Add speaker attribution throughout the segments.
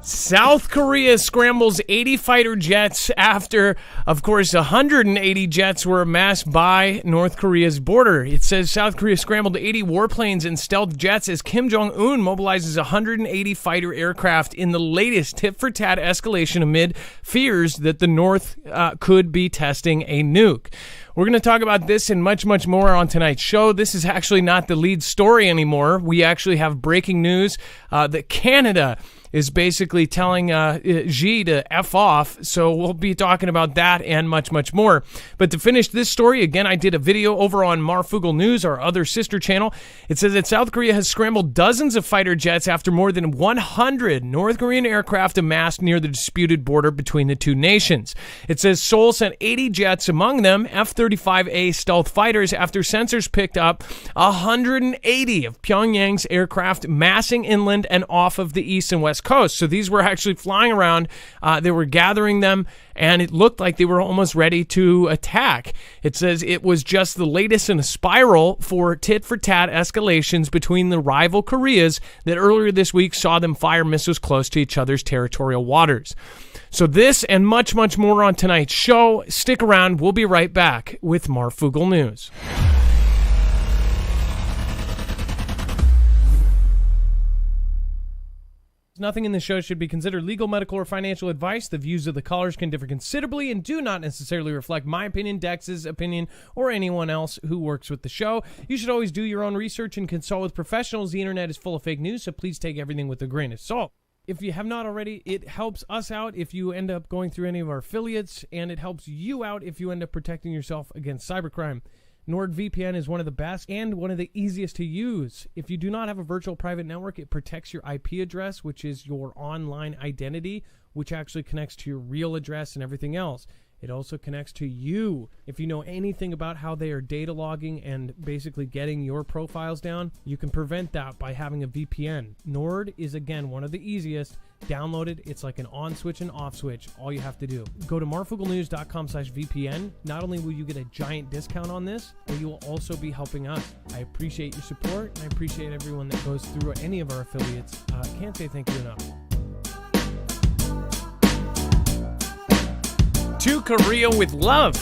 Speaker 1: South Korea scrambles 80 fighter jets after, of course, 180 jets were amassed by North Korea's border. It says South Korea scrambled 80 warplanes and stealth jets as Kim Jong-un mobilizes 180 fighter aircraft in the latest tit-for-tat escalation amid fears that the North could be testing a nuke. We're going to talk about this and much, much more on tonight's show. This is actually not the lead story anymore. We actually have breaking news that Canada is basically telling Xi to F off. So we'll be talking about that and much, much more. But to finish this story, again, I did a video over on Marfoogle News, our other sister channel. It says that South Korea has scrambled dozens of fighter jets after more than 100 North Korean aircraft amassed near the disputed border between the two nations. It says Seoul sent 80 jets, among them F-35A stealth fighters, after sensors picked up 180 of Pyongyang's aircraft massing inland and off of the east and west coast. So these were actually flying around. They were gathering them, and it looked like they were almost ready to attack. It says it was just the latest in a spiral for tit-for-tat escalations between the rival Koreas that earlier this week saw them fire missiles close to each other's territorial waters. So this and much, much more on tonight's show. Stick around. We'll be right back with Marfoogle News. Nothing in this show should be considered legal, medical, or financial advice. The views of the callers can differ considerably and do not necessarily reflect my opinion, Dex's opinion, or anyone else who works with the show. You should always do your own research and consult with professionals. The internet is full of fake news, so please take everything with a grain of salt. If you have not already, it helps us out if you end up going through any of our affiliates, and it helps you out if you end up protecting yourself against cybercrime. NordVPN is one of the best and one of the easiest to use. If you do not have a virtual private network, it protects your IP address, which is your online identity, which actually connects to your real address and everything else. It also connects to you. If you know anything about how they are data logging and basically getting your profiles down, you can prevent that by having a VPN. Nord is, again, one of the easiest. Download it. It's like an on switch and off switch. All you have to do. Go to marfooglenews.com/VPN. Not only will you get a giant discount on this, but you will also be helping us. I appreciate your support, and I appreciate everyone that goes through any of our affiliates. Can't say thank you enough. To Korea with love.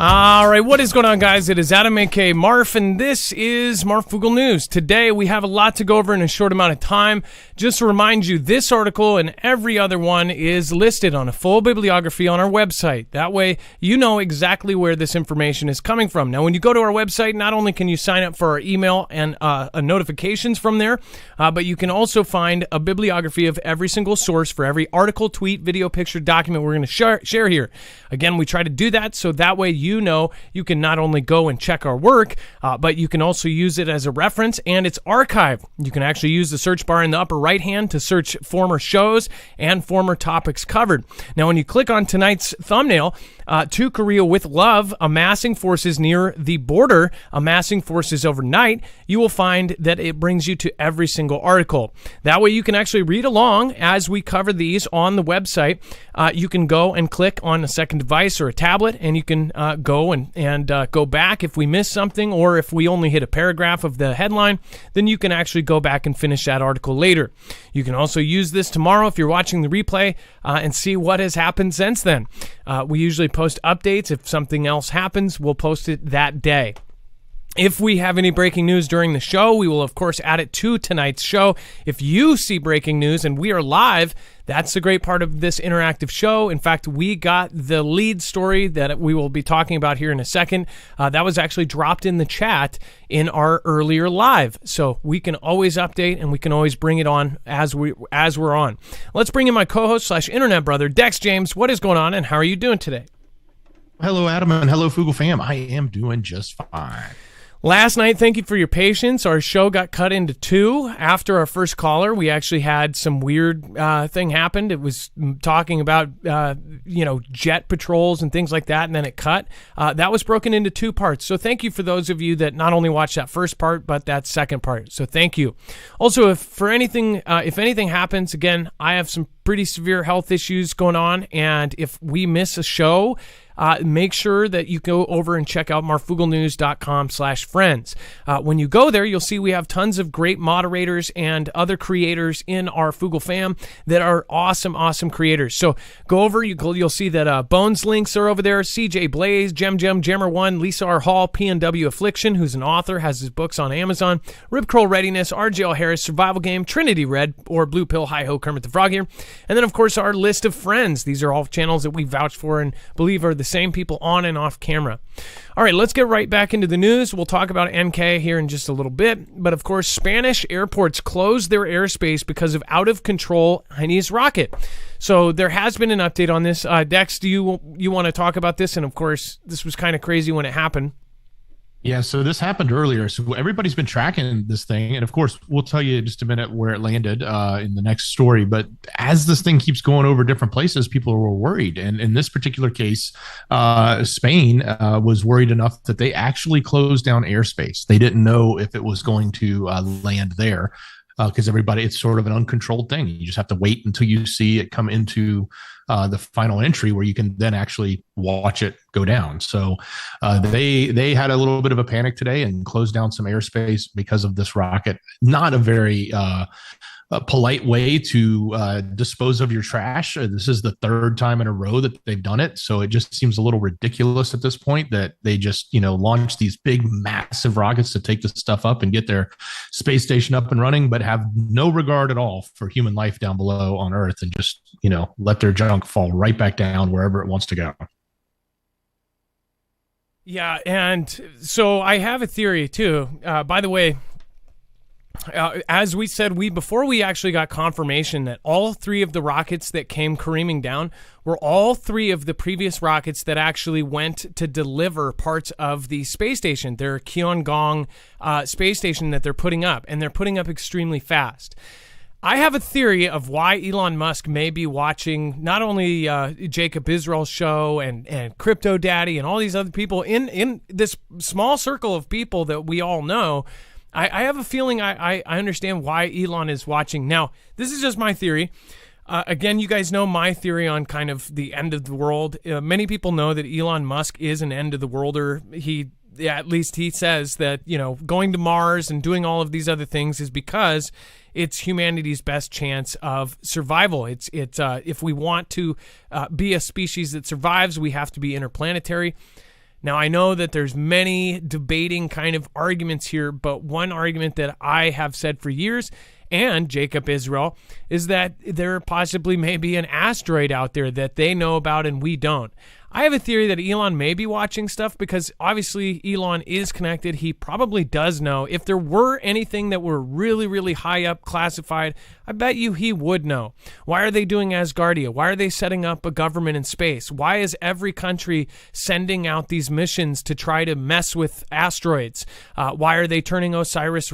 Speaker 1: All right, what is going on, guys? It is Adam, a.k.a. Marf, and this is Marfoogle News. Today, we have a lot to go over in a short amount of time. Just to remind you, this article and every other one is listed on a full bibliography on our website. That way, you know exactly where this information is coming from. Now, when you go to our website, not only can you sign up for our email and notifications from there, but you can also find a bibliography of every single source for every article, tweet, video, picture, document we're going to share here. Again, we try to do that so that way you know you can not only go and check our work, but you can also use it as a reference, and it's archived. You can actually use the search bar in the upper right hand to search former shows and former topics covered. Now, when you click on tonight's thumbnail, to Korea with love, amassing forces near the border, amassing forces overnight, you will find that it brings you to every single article. That way you can actually read along as we cover these on the website. You can go and click on a second device or a tablet, and you can go and go back if we miss something, or if we only hit a paragraph of the headline, then you can actually go back and finish that article later. You can also use this tomorrow if you're watching the replay and see what has happened since then. We usually post updates. If something else happens, we'll post it that day. If we have any breaking news during the show, we will, of course, add it to tonight's show. If you see breaking news and we are live, that's the great part of this interactive show. In fact, we got the lead story that we will be talking about here in a second. That was actually dropped in the chat in our earlier live. So we can always update and we can always bring it on as we're on. Let's bring in my co-host / internet brother, Dex James. What is going on and how are you doing today?
Speaker 2: Hello, Adam, and hello, Foogle fam. I am doing just fine.
Speaker 1: Last night, thank you for your patience. Our show got cut into two. After our first caller, we actually had some weird thing happened. It was talking about, jet patrols and things like that, and then it cut. That was broken into two parts. So thank you for those of you that not only watched that first part, but that second part. So thank you. Also, if anything happens, again, I have some pretty severe health issues going on, and if we miss a show, make sure that you go over and check out marfooglenews.com/friends. When you go there, you'll see we have tons of great moderators and other creators in our Foogle fam that are awesome creators. So go over, you'll see that Bones links are over there, CJ Blaze, Jammer1, Lisa R. Hall, PNW Affliction, who's an author, has his books on Amazon, Rip Curl Readiness, RJL Harris, Survival Game, Trinity Red, or Blue Pill, Hi-Ho, Kermit the Frog here. And then, of course, our list of friends. These are all channels that we vouch for and believe are the same people on and off camera. All right, let's get right back into the news. We'll talk about NK here in just a little bit. But of course, Spanish airports closed their airspace because of out-of-control Chinese rocket. So there has been an update on this. Dex, do you want to talk about this? And of course, this was kind of crazy when it happened.
Speaker 2: Yeah, so this happened earlier. So everybody's been tracking this thing. And of course, we'll tell you in just a minute where it landed in the next story. But as this thing keeps going over different places, people were worried. And in this particular case, Spain was worried enough that they actually closed down airspace. They didn't know if it was going to land there because it's sort of an uncontrolled thing. You just have to wait until you see it come into the final entry where you can then actually watch it go down. So they had a little bit of a panic today and closed down some airspace because of this rocket. Not a very polite way to dispose of your trash. This is the third time in a row that they've done it. So it just seems a little ridiculous at this point that they just, launch these big, massive rockets to take this stuff up and get their space station up and running, but have no regard at all for human life down below on Earth and just, let their junk fall right back down wherever it wants to go.
Speaker 1: Yeah. And so I have a theory too. By the way, as we said, before we actually got confirmation that all three of the rockets that came careening down were all three of the previous rockets that actually went to deliver parts of the space station, their Tiangong space station that they're putting up, and they're putting up extremely fast. I have a theory of why Elon Musk may be watching not only Jacob Israel's show and Crypto Daddy and all these other people in this small circle of people that we all know. I have a feeling I understand why Elon is watching. Now, this is just my theory. Again, you guys know my theory on kind of the end of the world. Many people know that Elon Musk is an end of the worlder. At least he says that, going to Mars and doing all of these other things is because it's humanity's best chance of survival. It's if we want to be a species that survives, we have to be interplanetary. Now, I know that there's many debating kind of arguments here, but one argument that I have said for years, and Jacob Israel, is that there possibly may be an asteroid out there that they know about and we don't. I have a theory that Elon may be watching stuff because obviously Elon is connected. He probably does know. If there were anything that were really, really high up classified, I bet you he would know. Why are they doing Asgardia? Why are they setting up a government in space? Why is every country sending out these missions to try to mess with asteroids? Why are they turning Osiris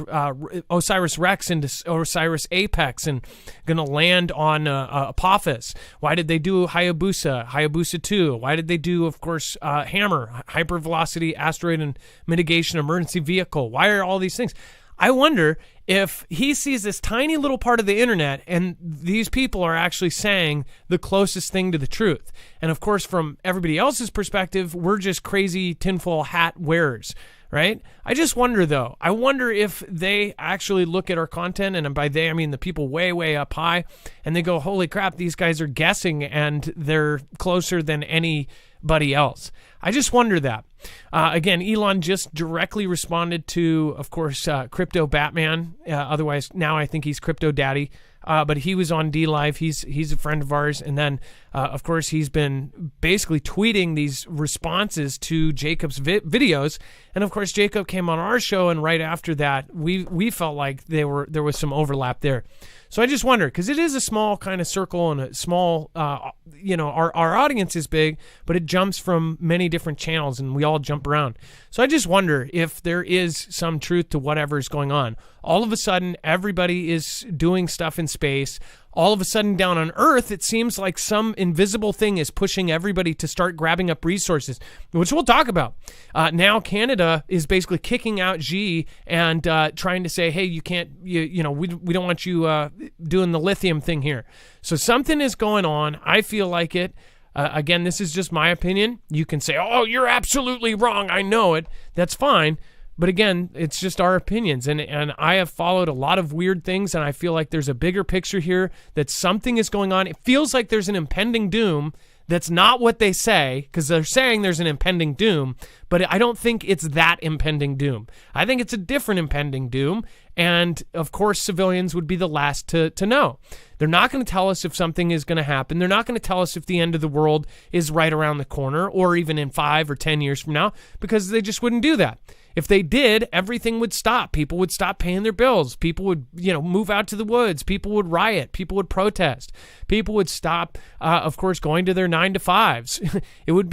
Speaker 1: Rex into Osiris Apex and going to land on Apophis? Why did they do Hayabusa 2? Why did they do, of course, Hammer, hypervelocity asteroid and mitigation emergency vehicle? Why are all these things? I wonder if he sees this tiny little part of the internet and these people are actually saying the closest thing to the truth. And of course, from everybody else's perspective, we're just crazy tinfoil hat wearers, right? I just wonder, though. I wonder if they actually look at our content, and by they, I mean the people way, way up high, and they go, holy crap, these guys are guessing and they're closer than anybody else. I just wonder that. Again, Elon just directly responded to, of course, Crypto Batman. Otherwise, now I think he's Crypto Daddy. But he was on D-Live. He's a friend of ours. And then, of course, he's been basically tweeting these responses to Jacob's videos. And, of course, Jacob came on our show, and right after that, we felt like there was some overlap there. So I just wonder, because it is a small kind of circle and a small, our audience is big, but it jumps from many different channels, and we all all jump around. So I just wonder if there is some truth to whatever is going on. All of a sudden, everybody is doing stuff in space. All of a sudden, down on Earth, it seems like some invisible thing is pushing everybody to start grabbing up resources, which we'll talk about. Now, Canada is basically kicking out Xi and trying to say, hey, you can't, we don't want you doing the lithium thing here. So something is going on. I feel like it. Again, this is just my opinion. You can say, oh, you're absolutely wrong. I know it. That's fine. But again, it's just our opinions. And I have followed a lot of weird things, and I feel like there's a bigger picture here, that something is going on. It feels like there's an impending doom. That's not what they say, because they're saying there's an impending doom, but I don't think it's that impending doom. I think it's a different impending doom, and of course civilians would be the last to know. They're not going to tell us if something is going to happen. They're not going to tell us if the end of the world is right around the corner or even in 5 or 10 years from now, because they just wouldn't do that. If they did, everything would stop. People would stop paying their bills. People would, move out to the woods. People would riot. People would protest. People would stop, of course, going to their 9-to-5s. It would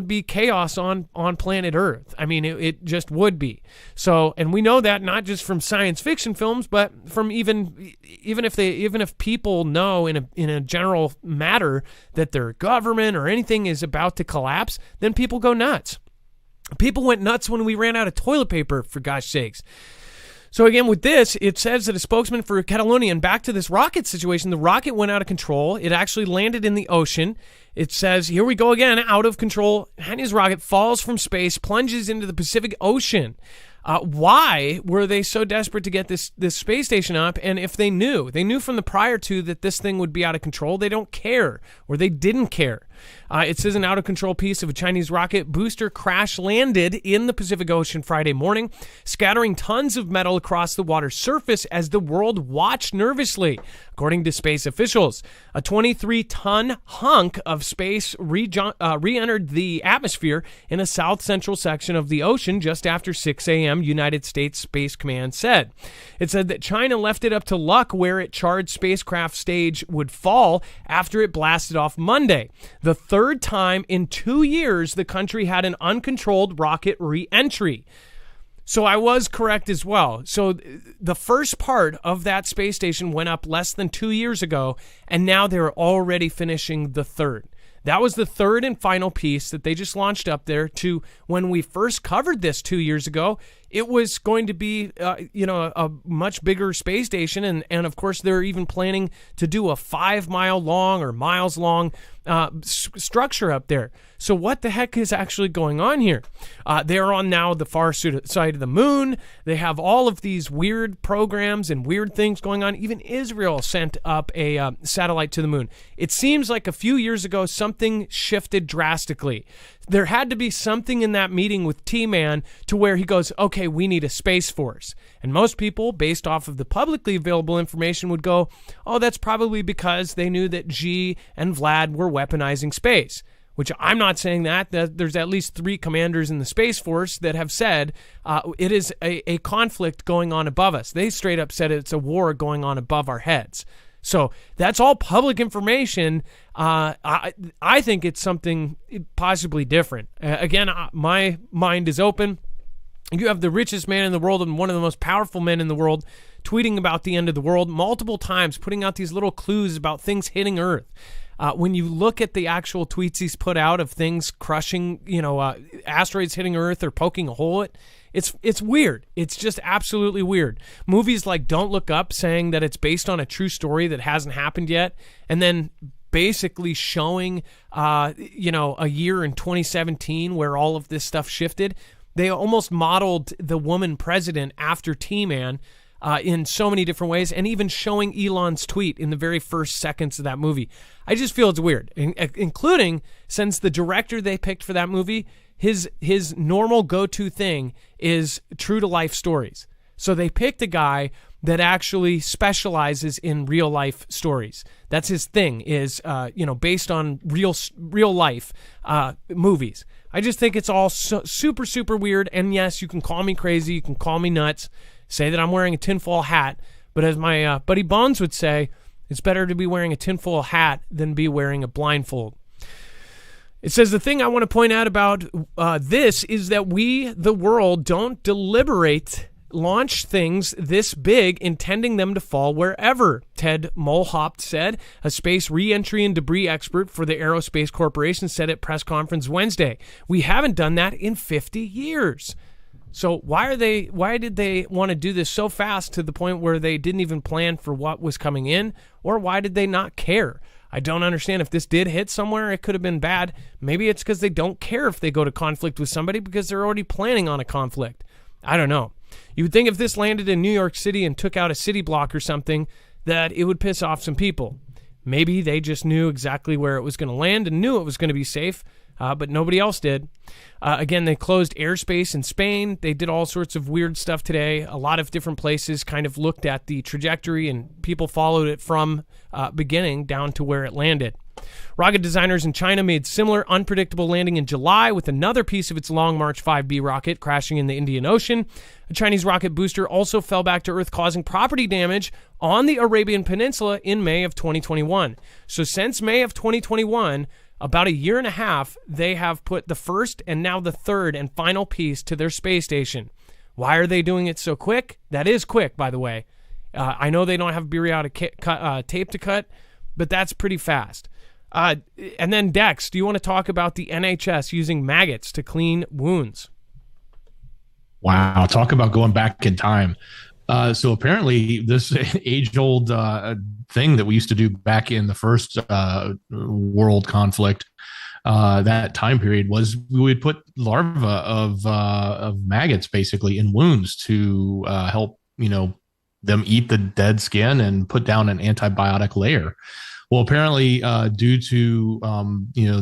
Speaker 1: be chaos on planet Earth. I mean, it just would be. So, and we know that not just from science fiction films, but from even if people know in a general matter that their government or anything is about to collapse, then people go nuts. People went nuts when we ran out of toilet paper, for gosh sakes. So again, with this, it says that a spokesman for Catalonia, and back to this rocket situation, the rocket went out of control. It actually landed in the ocean. It says, here we go again, out of control. Chinese rocket falls from space, plunges into the Pacific Ocean. Why were they so desperate to get this space station up? And if they knew from the prior to that this thing would be out of control, they don't care, or they didn't care. It says an out-of-control piece of a Chinese rocket booster crash landed in the Pacific Ocean Friday morning, scattering tons of metal across the water's surface as the world watched nervously, according to space officials. A 23-ton hunk of space re-entered the atmosphere in a south-central section of the ocean just after 6 a.m., United States Space Command said. It said that China left it up to luck where its charged spacecraft stage would fall after it blasted off Monday. The third time in 2 years the country had an uncontrolled rocket re-entry. So I was correct as well. So the first part of that space station went up less than 2 years ago, and now they're already finishing the third. That was the third and final piece that they just launched up there. To when we first covered this 2 years ago, it was going to be, a much bigger space station. And of course, they're even planning to do a 5-mile long or miles long structure up there. So what the heck is actually going on here? They're on now the far side of the moon. They have all of these weird programs and weird things going on. Even Israel sent up a satellite to the moon. It seems like a few years ago, something shifted drastically. There had to be something in that meeting with T-Man to where he goes, okay, we need a space force. And most people, based off of the publicly available information, would go, oh, that's probably because they knew that Xi and Vlad were weaponizing space. Which I'm not saying that there's at least 3 commanders in the Space Force that have said it is a conflict going on above us. They straight up said it's a war going on above our heads. So that's all public information. I think it's something possibly different. Again, my mind is open. You have the richest man in the world and one of the most powerful men in the world tweeting about the end of the world multiple times, putting out these little clues about things hitting Earth. When you look at the actual tweets he's put out of things crushing, asteroids hitting Earth or poking a hole, it's weird. It's just absolutely weird. Movies like Don't Look Up, saying that it's based on a true story that hasn't happened yet, and then basically showing, a year in 2017 where all of this stuff shifted. They almost modeled the woman president after T-Man. In so many different ways, and even showing Elon's tweet in the very first seconds of that movie. I just feel it's weird, including since the director they picked for that movie, his normal go-to thing is true-to-life stories. So they picked a guy that actually specializes in real-life stories. That's his thing, is based on real life movies. I just think it's all super, super weird, and yes, you can call me crazy, you can call me nuts, say that I'm wearing a tinfoil hat, but as my buddy Bones would say, it's better to be wearing a tinfoil hat than be wearing a blindfold. It says the thing I want to point out about this is that we, the world, don't deliberate launch things this big, intending them to fall wherever, Ted Mulhaupt said, a space re-entry and debris expert for the Aerospace Corporation, said at press conference Wednesday. We haven't done that in 50 years. So why did they want to do this so fast to the point where they didn't even plan for what was coming in? Or why did they not care? I don't understand. If this did hit somewhere, it could have been bad. Maybe it's because they don't care if they go to conflict with somebody because they're already planning on a conflict. I don't know. You would think if this landed in New York City and took out a city block or something, that it would piss off some people. Maybe they just knew exactly where it was going to land and knew it was going to be safe, but nobody else did. Again, they closed airspace in Spain. They did all sorts of weird stuff today. A lot of different places kind of looked at the trajectory, and people followed it from beginning down to where it landed. Rocket designers in China made similar unpredictable landing in July with another piece of its Long March 5B rocket crashing in the Indian Ocean. A Chinese rocket booster also fell back to Earth, causing property damage on the Arabian Peninsula in May of 2021. So since May of 2021, about a year and a half, they have put the first and now the third and final piece to their space station. Why are they doing it so quick? That is quick, by the way. I know they don't have periodic tape to cut, but that's pretty fast. And then, Dex, do you want to talk about the NHS using maggots to clean wounds?
Speaker 2: Wow, talk about going back in time. So apparently this age-old thing that we used to do back in the first world conflict, that time period, was we would put larvae of maggots basically in wounds to help, them eat the dead skin and put down an antibiotic layer. Well, apparently, due to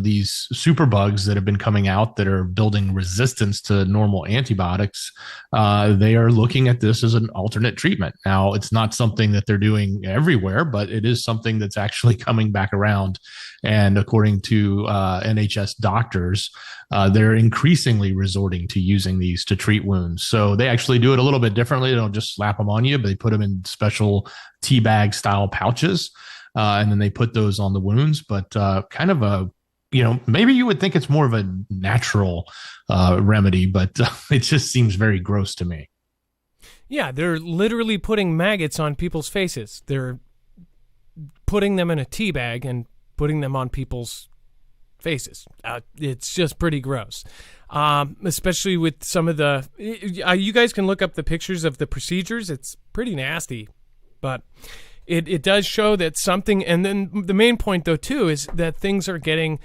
Speaker 2: these superbugs that have been coming out that are building resistance to normal antibiotics, they are looking at this as an alternate treatment. Now, it's not something that they're doing everywhere, but it is something that's actually coming back around. And according to NHS doctors, they're increasingly resorting to using these to treat wounds. So they actually do it a little bit differently. They don't just slap them on you, but they put them in special tea bag style pouches. And then they put those on the wounds, but kind of a, maybe you would think it's more of a natural remedy, but it just seems very gross to me.
Speaker 1: Yeah, they're literally putting maggots on people's faces. They're putting them in a tea bag and putting them on people's faces. It's just pretty gross, especially with some of the... you guys can look up the pictures of the procedures. It's pretty nasty, but... It does show that something, and then the main point, though, too, is that things are getting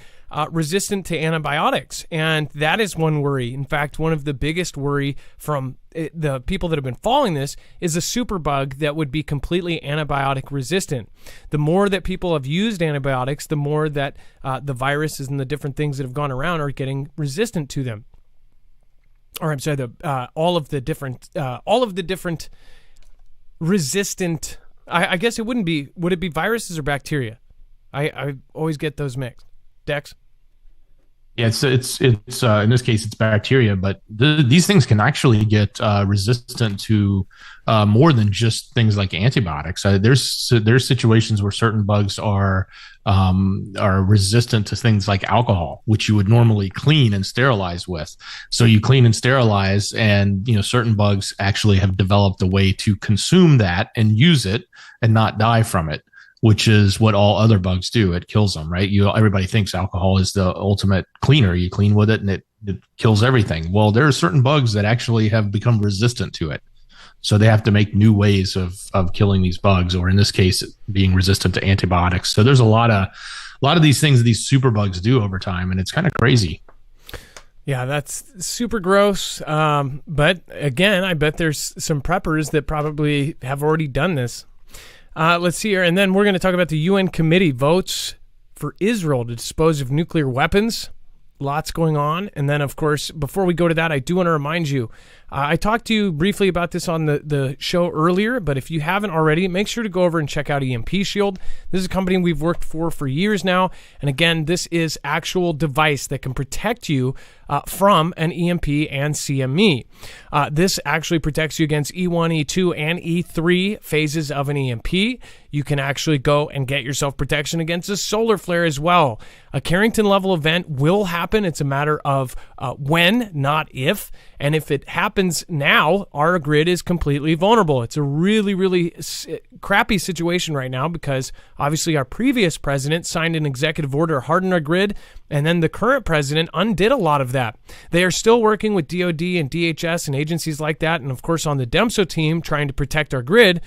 Speaker 1: resistant to antibiotics, and that is one worry. In fact, one of the biggest worry from the people that have been following this is a superbug that would be completely antibiotic resistant. The more that people have used antibiotics, the more that the viruses and the different things that have gone around are getting resistant to them. Or I'm sorry, all of the different resistant. I guess it wouldn't be. Would it be viruses or bacteria? I always get those mixed. Dex?
Speaker 2: Yeah, it's in this case it's bacteria, but these things can actually get resistant to more than just things like antibiotics. There's situations where certain bugs are resistant to things like alcohol, which you would normally clean and sterilize with. So you clean and sterilize, and certain bugs actually have developed a way to consume that and use it and not die from it, which is what all other bugs do. It kills them, right? Everybody thinks alcohol is the ultimate cleaner. You clean with it and it kills everything. Well, there are certain bugs that actually have become resistant to it. So they have to make new ways of killing these bugs, or in this case, being resistant to antibiotics. So there's a lot of these things that these super bugs do over time, and it's kind of crazy.
Speaker 1: Yeah, that's super gross. But again, I bet there's some preppers that probably have already done this. Let's see here. And then we're going to talk about the UN committee votes for Israel to dispose of nuclear weapons. Lots going on. And then, of course, before we go to that, I do want to remind you, I talked to you briefly about this on the show earlier, but if you haven't already, make sure to go over and check out EMP Shield. This is a company we've worked for years now. And again, this is actual device that can protect you from an EMP and CME. This actually protects you against E1, E2, and E3 phases of an EMP. You can actually go and get yourself protection against a solar flare as well. A Carrington level event will happen. It's a matter of when, not if. And if it happens now, our grid is completely vulnerable. It's a really, really crappy situation right now because obviously our previous president signed an executive order to harden our grid, and then the current president undid a lot of that. They are still working with DOD and DHS and agencies like that, and of course on the DEMSO team trying to protect our grid,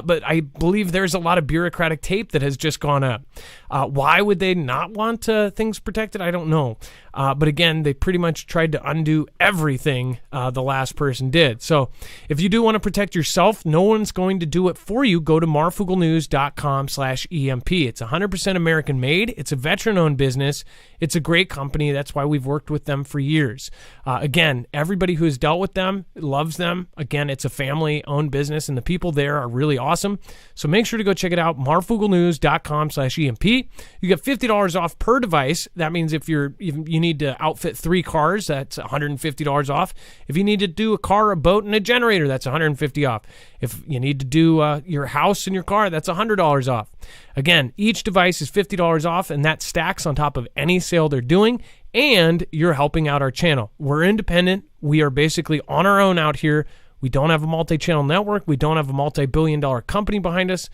Speaker 1: but I believe there's a lot of bureaucratic tape that has just gone up. Why would they not want things protected? I don't know. But again, they pretty much tried to undo everything the last person did. So if you do want to protect yourself, no one's going to do it for you. Go to marfooglenews.com/EMP. It's 100% American made. It's a veteran-owned business. It's a great company. That's why we've worked with them for years. Again, everybody who has dealt with them loves them. Again, it's a family-owned business, and the people there are really awesome. So make sure to go check it out, marfooglenews.com/EMP. You get $50 off per device. That means if you need to outfit 3 cars, that's $150 off. If you need to do a car, a boat, and a generator, that's $150 off. If you need to do your house and your car, that's $100 off. Again, each device is $50 off, and that stacks on top of any sale they're doing, and you're helping out our channel. We're independent. We are basically on our own out here. We don't have a multi-channel network. We don't have a multi-billion-dollar company behind us.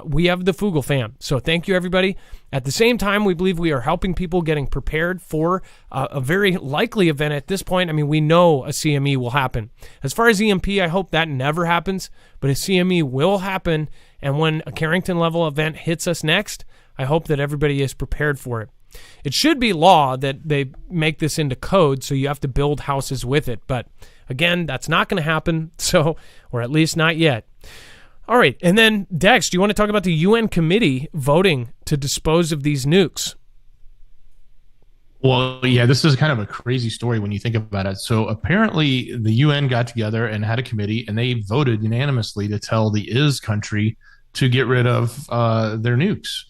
Speaker 1: We have the Foogle fam. So thank you, everybody. At the same time, we believe we are helping people getting prepared for a very likely event at this point. I mean, we know a CME will happen. As far as EMP, I hope that never happens, but a CME will happen. And when a Carrington level event hits us next, I hope that everybody is prepared for it. It should be law that they make this into code, so you have to build houses with it. But again, that's not going to happen, or at least not yet. All right, and then Dex, do you want to talk about the UN committee voting to dispose of these nukes?
Speaker 2: Well, yeah, this is kind of a crazy story when you think about it. So apparently the UN got together and had a committee, and they voted unanimously to tell the IS country to get rid of their nukes.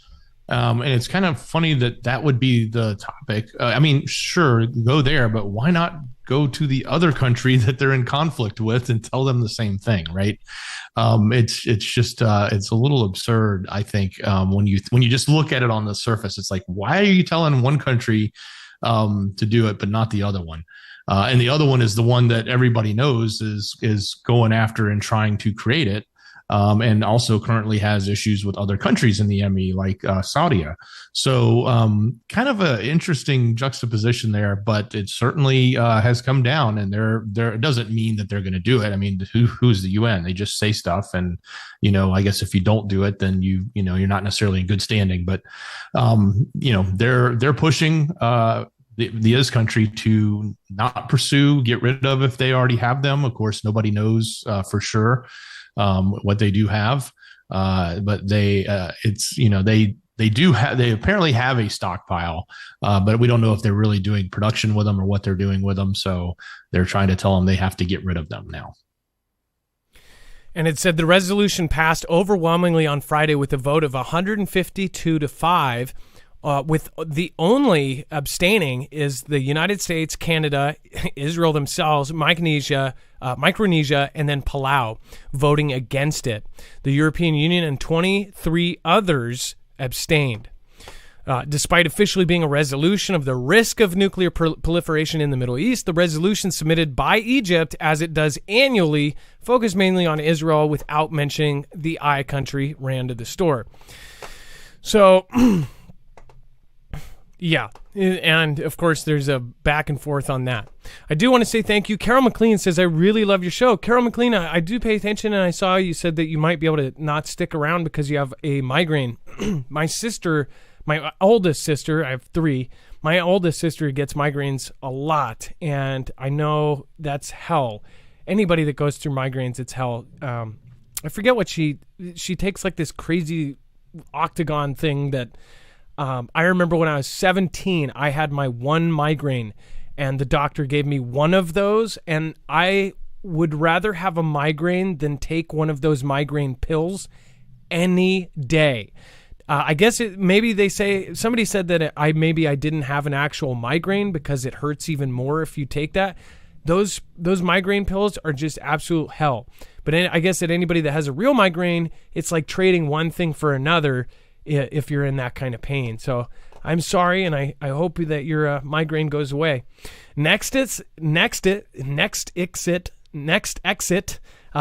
Speaker 2: And it's kind of funny that would be the topic. I mean, sure, go there, but why not go to the other country that they're in conflict with and tell them the same thing, right? It's just it's a little absurd, I think, when you just look at it on the surface. It's like, why are you telling one country to do it but not the other one? And the other one is the one that everybody knows is going after and trying to create it. And also currently has issues with other countries in the ME, like Saudi. So kind of an interesting juxtaposition there, but it certainly has come down, and it doesn't mean that they're going to do it. I mean, who's the UN? They just say stuff, and I guess if you don't do it, then you're not necessarily in good standing. But they're pushing the IS country to not pursue, get rid of if they already have them. Of course, nobody knows for sure what they do have, but they apparently have a stockpile, but we don't know if they're really doing production with them or what they're doing with them. So they're trying to tell them they have to get rid of them now.
Speaker 1: And it said the resolution passed overwhelmingly on Friday with a vote of 152 to 5. With the only abstaining is the United States, Canada, Israel themselves, Micronesia, and then Palau voting against it. The European Union and 23 others abstained. Despite officially being a resolution of the risk of nuclear proliferation in the Middle East, the resolution submitted by Egypt, as it does annually, focused mainly on Israel without mentioning the I country ran to the store. So... yeah, and of course there's a back and forth on that. I do want to say thank you. Carol McLean says, I really love your show. Carol McLean, I do pay attention, and I saw you said that you might be able to not stick around because you have a migraine. My oldest sister, I have 3, my oldest sister gets migraines a lot, and I know that's hell. Anybody that goes through migraines, it's hell. I forget what she takes, like this crazy octagon thing that... I remember when I was 17, I had my one migraine, and the doctor gave me one of those, and I would rather have a migraine than take one of those migraine pills any day. I guess somebody said that I didn't have an actual migraine because it hurts even more if you take that. Those migraine pills are just absolute hell. But I guess that anybody that has a real migraine, it's like trading one thing for another if you're in that kind of pain. So I'm sorry, and I hope that your migraine goes away. Next exit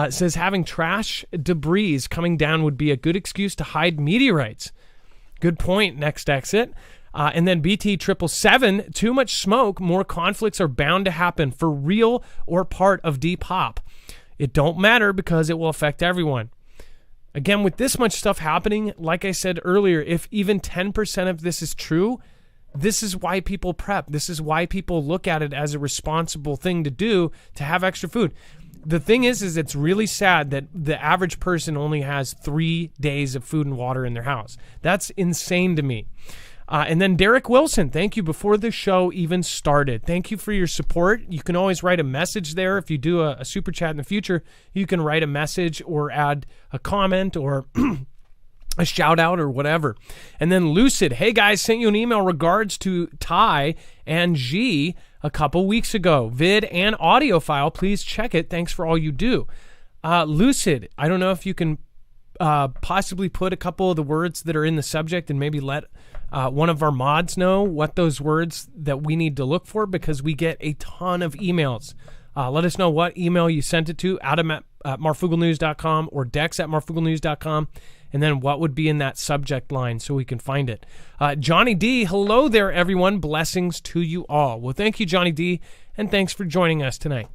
Speaker 1: says having trash debris coming down would be a good excuse to hide meteorites. Good point, next exit. And then BT 777, too much smoke, more conflicts are bound to happen for real or part of Depop. It don't matter because it will affect everyone. Again, with this much stuff happening, like I said earlier, if even 10% of this is true, this is why people prep. This is why people look at it as a responsible thing to do, to have extra food. The thing is it's really sad that the average person only has 3 days of food and water in their house. That's insane to me. And then Derek Wilson, thank you before the show even started. Thank you for your support. You can always write a message there. If you do a super chat in the future, you can write a message or add a comment or a shout out or whatever. And then Lucid, hey guys, sent you an email regards to Ty and G a couple weeks ago. Vid and audio file, please check it. Thanks for all you do. Lucid, I don't know if you can possibly put a couple of the words that are in the subject and maybe let one of our mods know what those words that we need to look for, because we get a ton of emails. Let us know what email you sent it to, Adam at marfooglenews.com or Dex at marfooglenews.com, and then what would be in that subject line so we can find it. Johnny D, hello there, everyone. Blessings to you all. Well, thank you, Johnny D, and thanks for joining us tonight.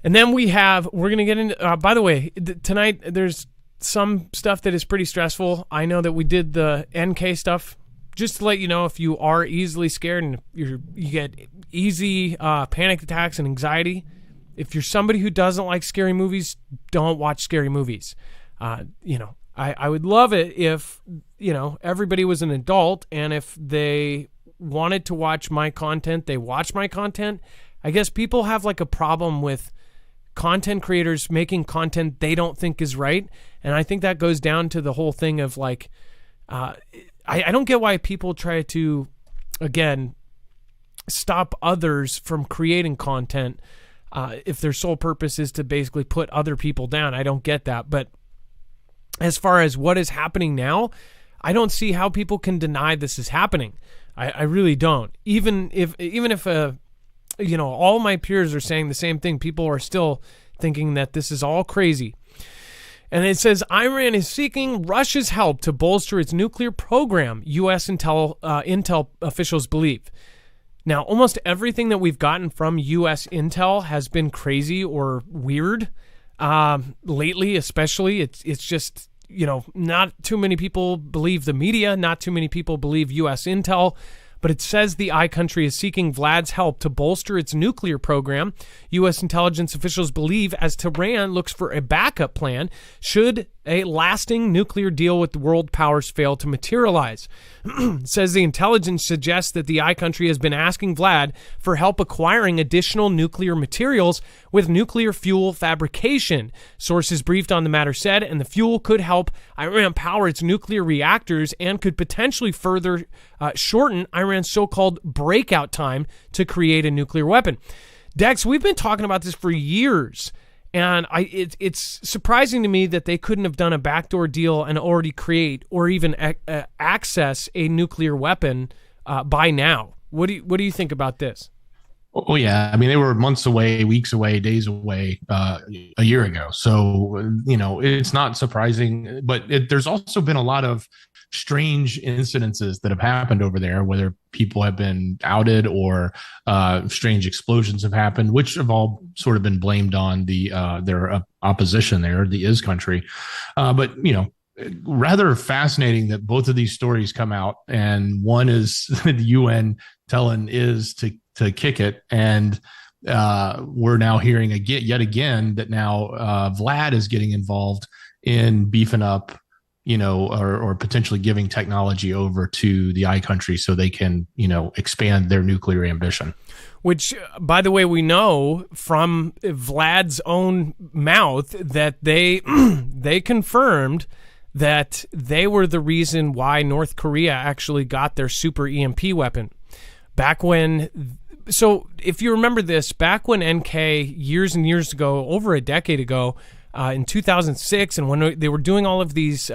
Speaker 1: And then we're going to get into, by the way, tonight there's some stuff that is pretty stressful. I know that we did the NK stuff. Just to let you know, if you are easily scared and you get easy panic attacks and anxiety, if you're somebody who doesn't like scary movies, don't watch scary movies. I would love it if, everybody was an adult, and if they wanted to watch my content, they watch my content. I guess people have like a problem with content creators making content they don't think is right. And I think that goes down to the whole thing of like, I don't get why people try to, again, stop others from creating content if their sole purpose is to basically put other people down. I don't get that. But as far as what is happening now, I don't see how people can deny this is happening. I really don't. Even if all my peers are saying the same thing, people are still thinking that this is all crazy. And it says Iran is seeking Russia's help to bolster its nuclear program, U.S. intel officials believe. Now, almost everything that we've gotten from U.S. intel has been crazy or weird. Lately, especially, it's just, not too many people believe the media, not too many people believe U.S. intel. But it says the I country is seeking Vlad's help to bolster its nuclear program. U.S. intelligence officials believe as Tehran looks for a backup plan should a lasting nuclear deal with the world powers fail to materialize. It says the intelligence suggests that the I country has been asking Vlad for help acquiring additional nuclear materials with nuclear fuel fabrication. Sources briefed on the matter said, and the fuel could help Iran power its nuclear reactors and could potentially further shorten Iran's so-called breakout time to create a nuclear weapon. Dex, we've been talking about this for years, and it's surprising to me that they couldn't have done a backdoor deal and already create or even access a nuclear weapon by now. What do you think about this?
Speaker 2: Oh, yeah. I mean, they were months away, weeks away, days away a year ago. So, it's not surprising. But there's also been a lot of strange incidences that have happened over there, whether people have been outed or strange explosions have happened, which have all sort of been blamed on their opposition there, the IS country. But, rather fascinating that both of these stories come out, and one is the UN telling IS to kick it, and we're now hearing yet again that now Vlad is getting involved in beefing up, or potentially giving technology over to the I country so they can, expand their nuclear ambition.
Speaker 1: Which, by the way, we know from Vlad's own mouth that they they confirmed that they were the reason why North Korea actually got their super EMP weapon. Back when, so if you remember this, back when NK years and years ago, over a decade ago, in 2006, and when they were doing all of these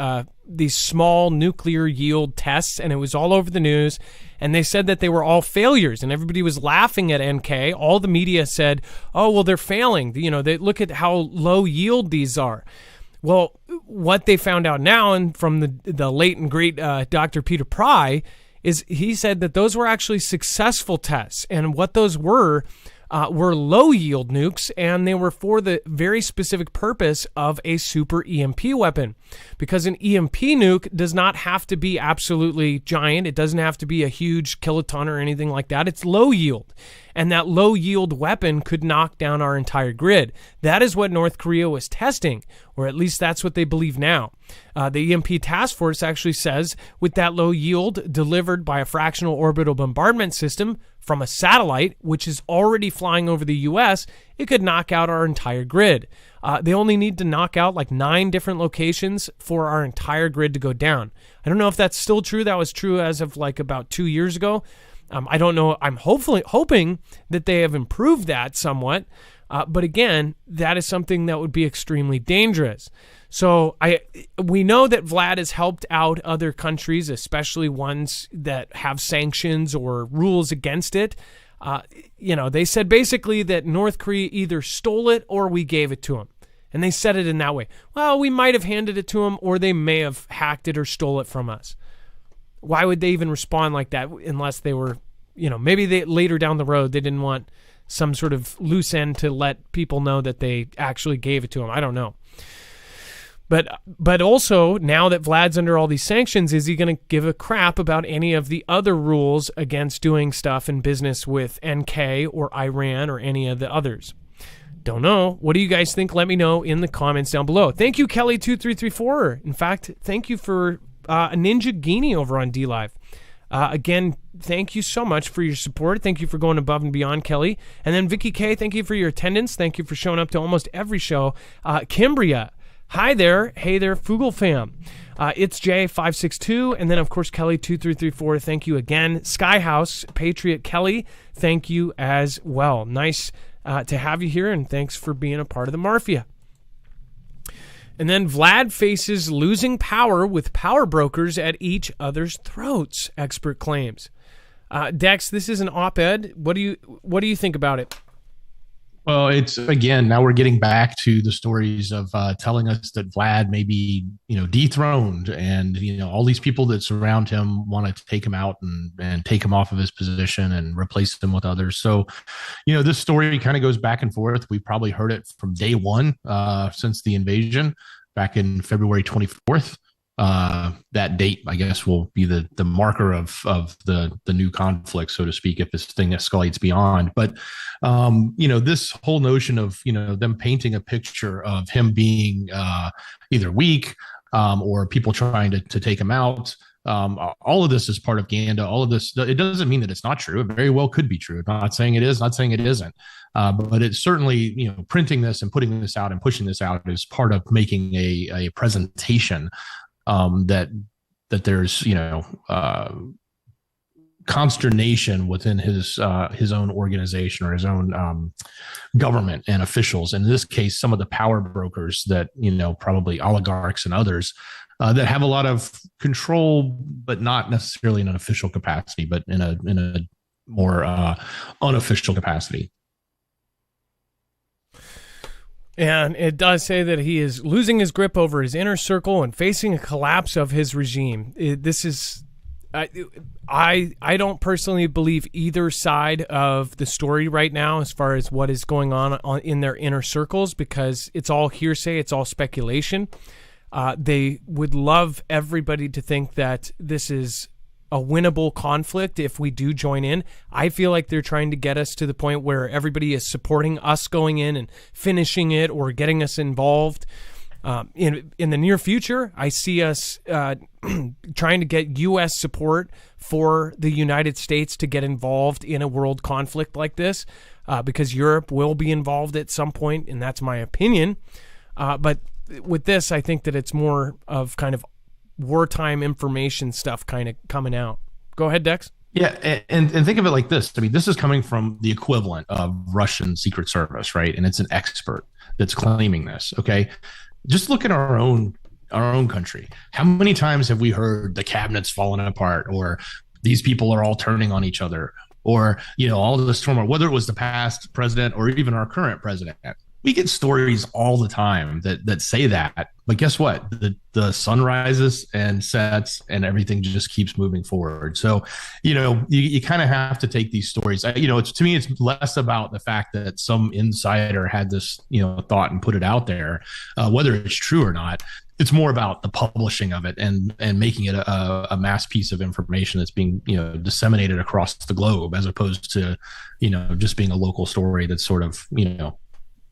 Speaker 1: small nuclear yield tests, and it was all over the news, and they said that they were all failures, and everybody was laughing at NK. All the media said, "Oh, well, they're failing. They look at how low yield these are." Well, what they found out now, and from the late and great Dr. Peter Pry, is he said that those were actually successful tests, and what those were low yield nukes, and they were for the very specific purpose of a super EMP weapon. Because an EMP nuke does not have to be absolutely giant. It doesn't have to be a huge kiloton or anything like that. It's low yield. And that low yield weapon could knock down our entire grid. That is what North Korea was testing, or at least that's what they believe now. The EMP task force actually says with that low yield delivered by a fractional orbital bombardment system from a satellite, which is already flying over the U.S., it could knock out our entire grid. They only need to knock out like 9 different locations for our entire grid to go down. I don't know if that's still true. That was true as of like about 2 years ago. I don't know. I'm hoping that they have improved that somewhat. But again, that is something that would be extremely dangerous. So we know that Vlad has helped out other countries, especially ones that have sanctions or rules against it. They said basically that North Korea either stole it or we gave it to them. And they said it in that way. Well, we might have handed it to them, or they may have hacked it or stole it from us. Why would they even respond like that unless they were, maybe they later down the road, they didn't want some sort of loose end to let people know that they actually gave it to them. I don't know. But also, now that Vlad's under all these sanctions, is he going to give a crap about any of the other rules against doing stuff in business with NK or Iran or any of the others? Don't know. What do you guys think? Let me know in the comments down below. Thank you, Kelly2334. In fact, thank you for a Ninja Guinea over on DLive. Again, thank you so much for your support. Thank you for going above and beyond, Kelly. And then Vicky K, thank you for your attendance. Thank you for showing up to almost every show. Kimbria, hi there. Hey there, Foogle fam. It's J562. And then, of course, Kelly2334, thank you again. Skyhouse, Patriot Kelly, thank you as well. Nice to have you here, and thanks for being a part of the Mafia. And then Vlad faces losing power with power brokers at each other's throats, expert claims. Dex, this is an op-ed. What do you think about it?
Speaker 2: Well, it's, again, now we're getting back to the stories of telling us that Vlad may be, dethroned, and, all these people that surround him want to take him out and take him off of his position and replace him with others. So, this story kind of goes back and forth. We probably heard it from day one since the invasion back in February 24th. That date, I guess, will be the marker of the new conflict, so to speak, if this thing escalates beyond. But this whole notion of them painting a picture of him being either weak or people trying to take him out. All of this is part of Ganda. All of this, it doesn't mean that it's not true. It very well could be true. I'm not saying it is, not saying it isn't. But it's certainly, printing this and putting this out and pushing this out is part of making a presentation that there's, consternation within his own organization or his own government and officials. In this case, some of the power brokers that, probably oligarchs and others that have a lot of control, but not necessarily in an official capacity, but in a more unofficial capacity.
Speaker 1: And it does say that he is losing his grip over his inner circle and facing a collapse of his regime. This is, I don't personally believe either side of the story right now as far as what is going on in their inner circles, because it's all hearsay, it's all speculation. They would love everybody to think that this is a winnable conflict if we do join in. I feel like they're trying to get us to the point where everybody is supporting us going in and finishing it or getting us involved. In the near future, I see us trying to get U.S. support for the United States to get involved in a world conflict like this, because Europe will be involved at some point, and that's my opinion. But with this, I think that it's more of kind of wartime information stuff kind of coming out. Go ahead, Dex.
Speaker 2: Yeah, and think of it like this. I mean, this is coming from the equivalent of Russian Secret Service, right? And it's an expert that's claiming this, okay? Just look at our own country. How many times have we heard the cabinet's falling apart, or these people are all turning on each other, or, all of this turmoil, whether it was the past president or even our current president? We get stories all the time that say that, but guess what? The sun rises and sets, and everything just keeps moving forward. So, you kind of have to take these stories. To me, it's less about the fact that some insider had this, thought and put it out there, whether it's true or not. It's more about the publishing of it and making it a mass piece of information that's being, disseminated across the globe, as opposed to, just being a local story that's sort of,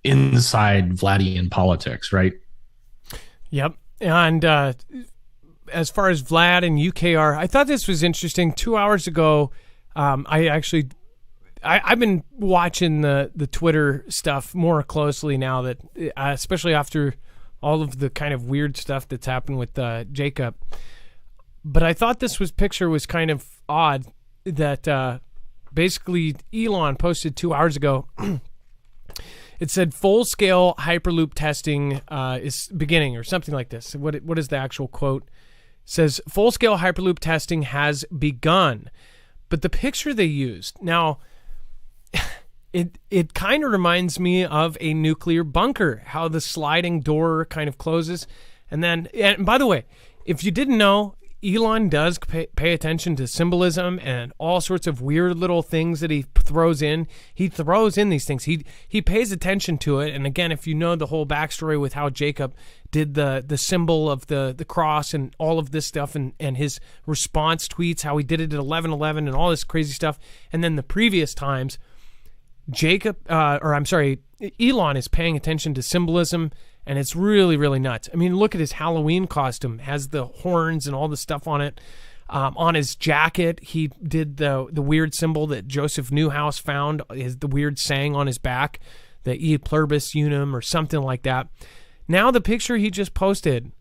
Speaker 2: inside Vladian politics, right?
Speaker 1: Yep. And as far as Vlad and UKR, I thought this was interesting. 2 hours ago, I've been watching the Twitter stuff more closely now, that especially after all of the kind of weird stuff that's happened with Jacob. But I thought this picture was kind of odd, that basically Elon posted 2 hours ago. It said full-scale Hyperloop testing is beginning, or something like this. What is the actual quote? It says full-scale Hyperloop testing has begun. But the picture they used, now, it kind of reminds me of a nuclear bunker, how the sliding door kind of closes. And by the way, if you didn't know, Elon does pay attention to symbolism and all sorts of weird little things that he throws in. He throws in these things. He pays attention to it. And again, if you know the whole backstory with how Jacob did the symbol of the cross and all of this stuff, and his response tweets, how he did it at 11:11 and all this crazy stuff. And then the previous times, Elon is paying attention to symbolism, and it's really, really nuts. I mean, look at his Halloween costume. It has the horns and all the stuff on it. On his jacket, he did the weird symbol that Joseph Newhouse found, the weird saying on his back, the E pluribus unum or something like that. Now the picture he just posted,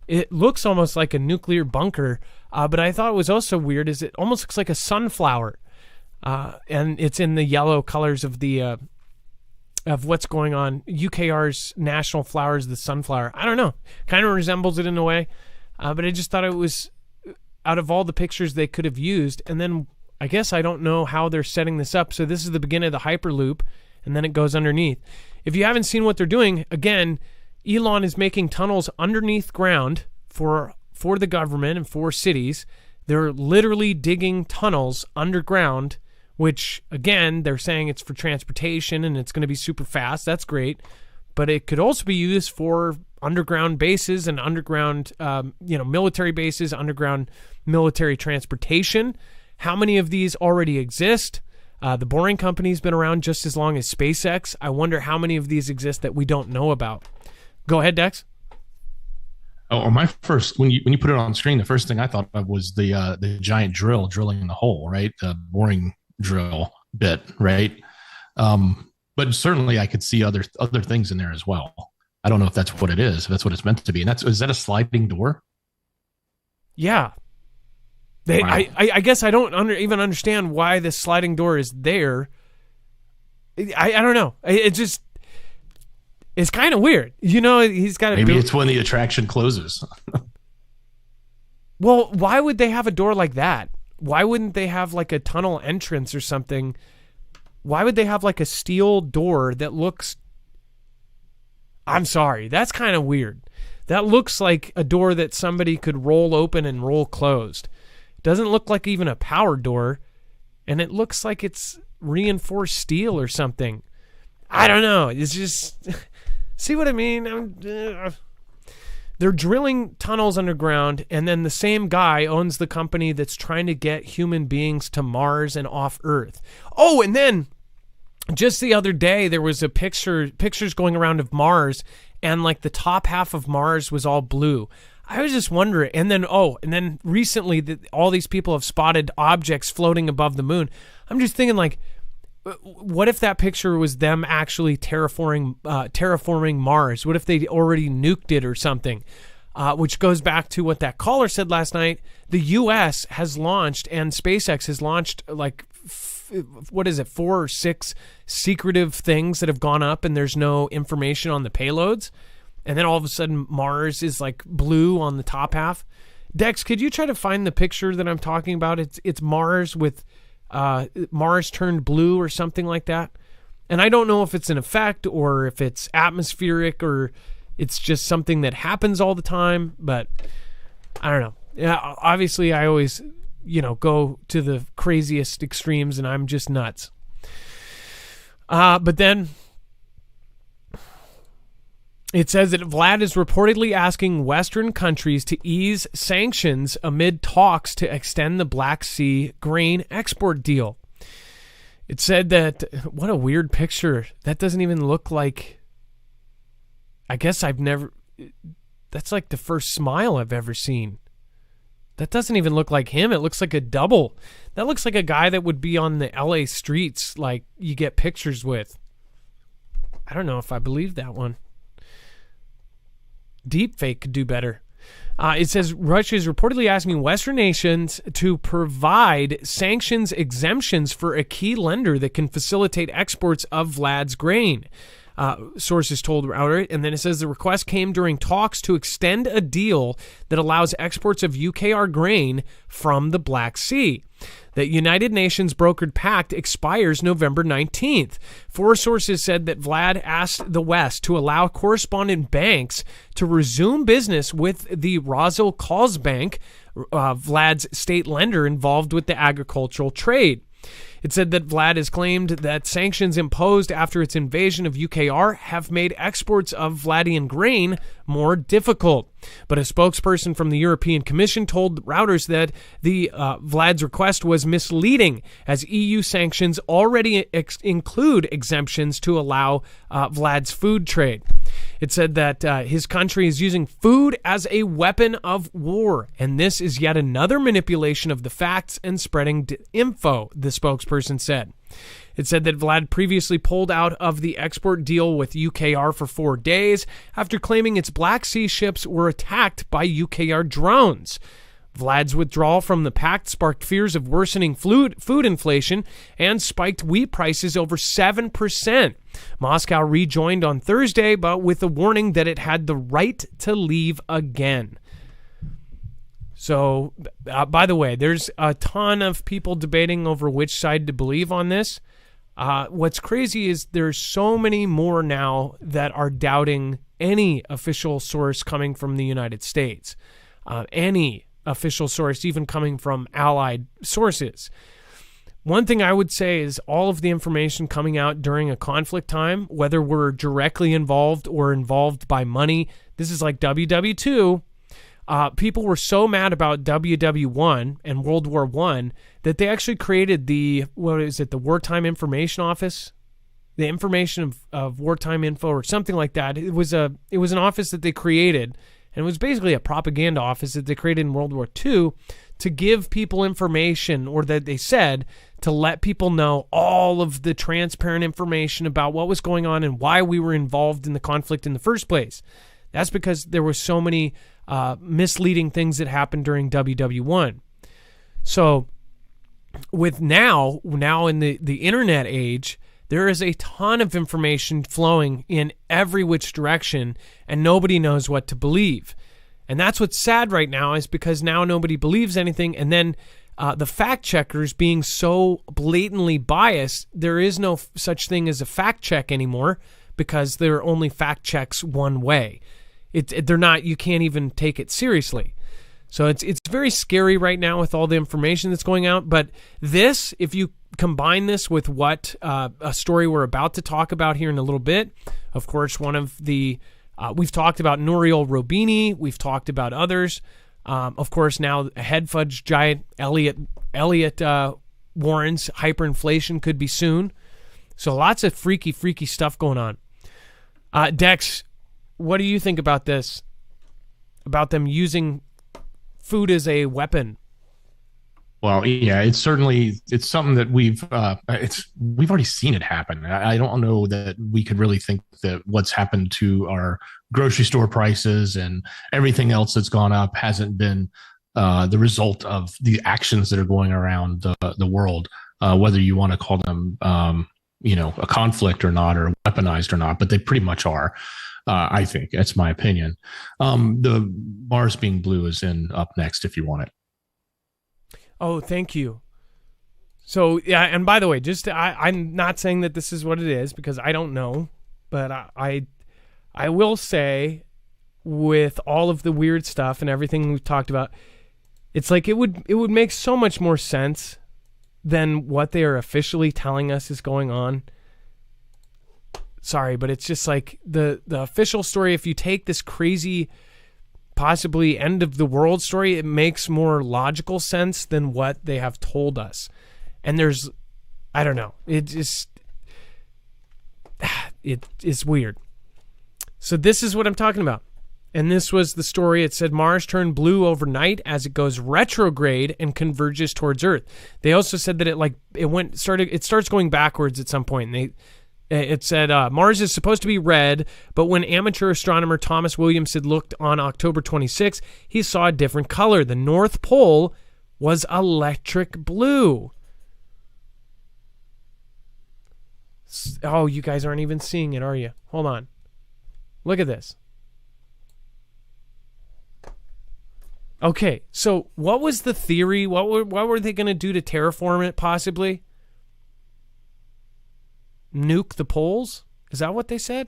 Speaker 1: it looks almost like a nuclear bunker, but I thought it was also weird is it almost looks like a sunflower. And it's in the yellow colors of the of what's going on. UKR's national flower is the sunflower. I don't know. Kind of resembles it in a way. But I just thought it was, out of all the pictures they could have used, and then I guess I don't know how they're setting this up. So this is the beginning of the Hyperloop, and then it goes underneath. If you haven't seen what they're doing, again, Elon is making tunnels underneath ground for the government and for cities. They're literally digging tunnels underground, which, again, they're saying it's for transportation and it's going to be super fast. That's great. But it could also be used for underground bases and underground, military bases, underground military transportation. How many of these already exist? The Boring Company's been around just as long as SpaceX. I wonder how many of these exist that we don't know about. Go ahead, Dex.
Speaker 2: Oh, my first, when you put it on screen, the first thing I thought of was the giant drill drilling the hole, right? The boring drill bit, right? But certainly I could see other things in there as well. I don't know if that's what it is, if that's what it's meant to be. And is that a sliding door?
Speaker 1: Yeah. Wow. I guess I don't even understand why this sliding door is there. I don't know. It's kind of weird. He's got to
Speaker 2: Maybe it's when the attraction closes.
Speaker 1: Well, why would they have a door like that? Why wouldn't they have like a tunnel entrance or something? Why would they have like a steel door that looks... I'm sorry, that's kind of weird. That looks like a door that somebody could roll open and roll closed. It doesn't look like even a power door, and it looks like it's reinforced steel or something. I don't know. It's just... See what I mean? They're drilling tunnels underground, and then the same guy owns the company that's trying to get human beings to Mars and off Earth. Oh, and then just the other day, there was pictures going around of Mars, and like the top half of Mars was all blue. I was just wondering, and then recently, all these people have spotted objects floating above the moon. I'm just thinking, like, what if that picture was them actually terraforming Mars? What if they already nuked it or something? Which goes back to what that caller said last night. The U.S. has launched, and SpaceX has launched, like, 4 or 6 secretive things that have gone up, and there's no information on the payloads. And then all of a sudden, Mars is like blue on the top half. Dex, could you try to find the picture that I'm talking about? It's Mars with Mars turned blue or something like that. And I don't know if it's an effect or if it's atmospheric or it's just something that happens all the time. But I don't know. Yeah, obviously, I always, go to the craziest extremes, and I'm just nuts. But then it says that Vlad is reportedly asking Western countries to ease sanctions amid talks to extend the Black Sea grain export deal. It said that, what a weird picture. That doesn't even look like, I guess that's like the first smile I've ever seen. That doesn't even look like him. It looks like a double. That looks like a guy that would be on the LA streets, like you get pictures with. I don't know if I believe that one. Deepfake could do better. It says Russia is reportedly asking Western nations to provide sanctions exemptions for a key lender that can facilitate exports of Vlad's grain. Sources told Reuters, and then it says the request came during talks to extend a deal that allows exports of UKR grain from the Black Sea. The United Nations brokered pact expires November 19th. 4 sources said that Vlad asked the West to allow correspondent banks to resume business with the Rosal-Karlsbank, Vlad's state lender involved with the agricultural trade. It said that Vlad has claimed that sanctions imposed after its invasion of UKR have made exports of Vladian grain more difficult. But a spokesperson from the European Commission told Reuters that the Vlad's request was misleading, as EU sanctions already include exemptions to allow Vlad's food trade. It said that his country is using food as a weapon of war, and this is yet another manipulation of the facts and spreading info, the spokesperson said. It said that Vlad previously pulled out of the export deal with UKR for 4 days after claiming its Black Sea ships were attacked by UKR drones. Vlad's withdrawal from the pact sparked fears of worsening food inflation and spiked wheat prices over 7%. Moscow rejoined on Thursday, but with a warning that it had the right to leave again. So, by the way, there's a ton of people debating over which side to believe on this. What's crazy is there's so many more now that are doubting any official source coming from the United States. Any official source, even coming from allied sources. One thing I would say is all of the information coming out during a conflict time, whether we're directly involved or involved by money, this is like WW2. People were so mad about WW1 and World War I that they actually created the Wartime Information Office? The Information of Wartime Info or something like that. It was an office that they created, and it was basically a propaganda office that they created in World War II to give people information, or that they said to let people know all of the transparent information about what was going on and why we were involved in the conflict in the first place. That's because there were so many misleading things that happened during WW1. So with now in the internet age, there is a ton of information flowing in every which direction, and nobody knows what to believe. And that's what's sad right now, is because now nobody believes anything, and then the fact checkers being so blatantly biased, there is no such thing as a fact check anymore, because there are only fact checks one way. They're not. You can't even take it seriously. So it's very scary right now with all the information that's going out. But this, if you combine this with what a story we're about to talk about here in a little bit, of course, one of the we've talked about Nouriel Roubini, we've talked about others. Of course, now a head fudge giant Elliot warns hyperinflation could be soon. So lots of freaky stuff going on. Dex, what do you think about this? About them using food as a weapon?
Speaker 2: Well, yeah, it's something that we've already seen it happen. I don't know that we could really think that what's happened to our grocery store prices and everything else that's gone up hasn't been the result of the actions that are going around the world, whether you want to call them, a conflict or not, or weaponized or not, but they pretty much are. I think that's my opinion. The Mars being blue is up next if you want it.
Speaker 1: Oh, thank you. So, yeah, and by the way, I'm not saying that this is what it is because I don't know, but I will say with all of the weird stuff and everything we've talked about, it's like it would make so much more sense than what they are officially telling us is going on. Sorry, but it's just like the official story, if you take this crazy possibly end of the world story, it makes more logical sense than what they have told us. And I don't know, it is weird. So this is what I'm talking about. And this was the story. It said Mars turned blue overnight as it goes retrograde and converges towards Earth. They also said that it starts going backwards at some point. And it said Mars is supposed to be red, but when amateur astronomer Thomas Williamson looked on October 26, he saw a different color. The North Pole was electric blue. Oh, you guys aren't even seeing it, are you? Hold on. Look at this. Okay, so what was the theory? What were they going to do to terraform it, possibly? Nuke the poles? Is that what they said?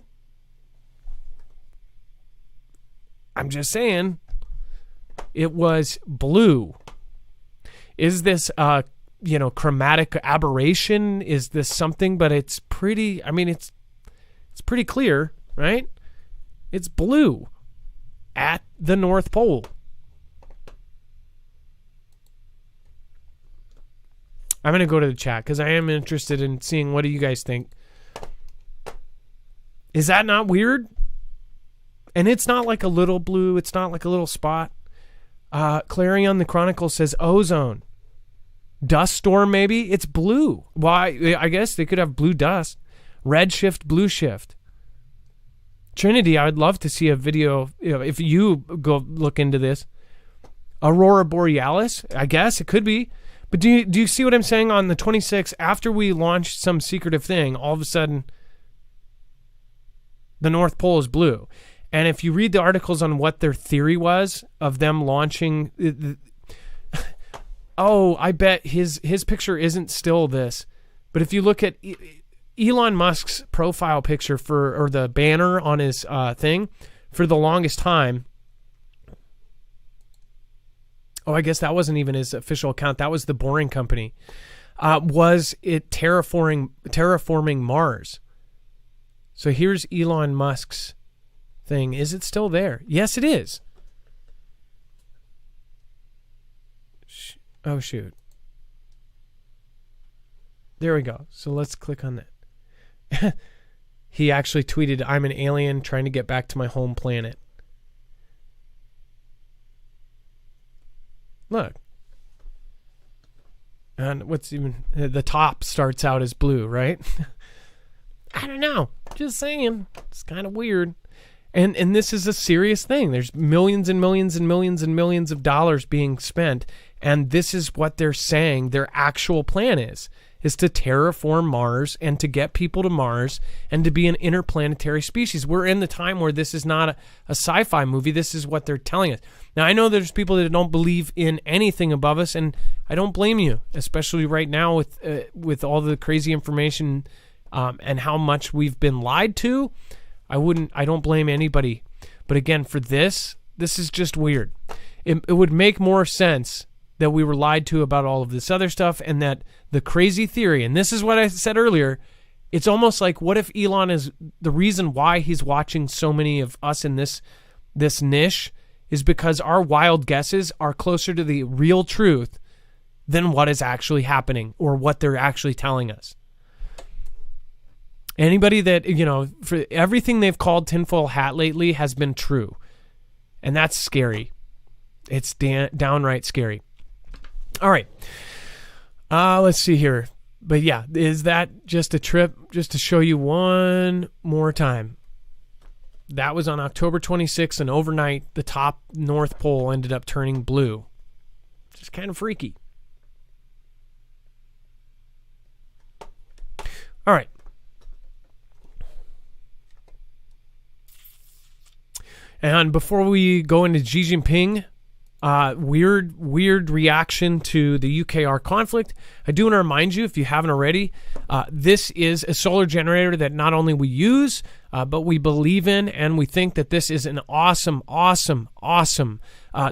Speaker 1: I'm just saying. It was blue. Is this chromatic aberration? Is this something? But it's pretty, it's pretty clear, right? It's blue at the North Pole. I'm going to go to the chat because I am interested in seeing what do you guys think. Is that not weird? And it's not like a little blue. It's not like a little spot. Clarion the Chronicle says ozone. Dust storm maybe? It's blue. Why? I guess they could have blue dust. Red shift, blue shift. Trinity, I would love to see a video. If you go look into this. Aurora Borealis? I guess it could be. But do you see what I'm saying? On the 26th, after we launched some secretive thing, all of a sudden, the North Pole is blue. And if you read the articles on what their theory was of them launching, I bet his picture isn't still this. But if you look at Elon Musk's profile picture or the banner on his thing, for the longest time. Oh, I guess that wasn't even his official account. That was the Boring Company. Was it terraforming Mars? So here's Elon Musk's thing. Is it still there? Yes, it is. Oh, shoot. There we go. So let's click on that. He actually tweeted, "I'm an alien trying to get back to my home planet." Look. And what's even the top starts out as blue, right? I don't know. Just saying. It's kind of weird. And this is a serious thing. There's millions and millions and millions and millions of dollars being spent. And this is what they're saying their actual plan is to terraform Mars and to get people to Mars and to be an interplanetary species. We're in the time where this is not a sci-fi movie. This is what they're telling us. Now, I know there's people that don't believe in anything above us, and I don't blame you, especially right now with all the crazy information and how much we've been lied to. I don't blame anybody. But again, for this is just weird. It would make more sense that we were lied to about all of this other stuff, and that the crazy theory, and this is what I said earlier, it's almost like, what if Elon is the reason why he's watching so many of us in this niche is because our wild guesses are closer to the real truth than what is actually happening or what they're actually telling us. Anybody that, for everything they've called tinfoil hat lately has been true. And that's scary. It's downright scary. All right. Let's see here. But yeah, is that just a trip? Just to show you one more time. That was on October 26th, and overnight, the top North Pole ended up turning blue. Just kind of freaky. All right. And before we go into Xi Jinping, weird reaction to the UKR conflict. I do want to remind you, if you haven't already, this is a solar generator that not only we use, but we believe in, and we think that this is an awesome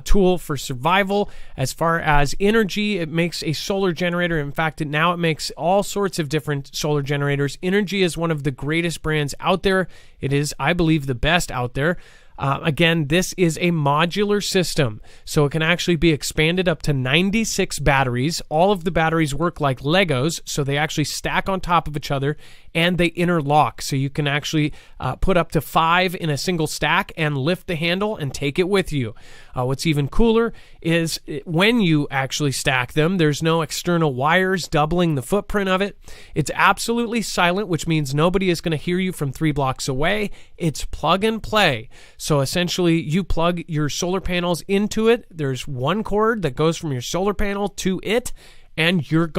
Speaker 1: tool for survival. As far as energy, it makes a solar generator. In fact, now it makes all sorts of different solar generators. Energy is one of the greatest brands out there. It is, I believe, the best out there. Again, this is a modular system, so it can actually be expanded up to 96 batteries. All of the batteries work like Legos, so they actually stack on top of each other, and they interlock, so you can actually put up to 5 in a single stack and lift the handle and take it with you. What's even cooler is when you actually stack them, there's no external wires doubling the footprint of it. It's absolutely silent, which means nobody is going to hear you from 3 blocks away. It's plug and play. So essentially, you plug your solar panels into it. There's one cord that goes from your solar panel to it, and you're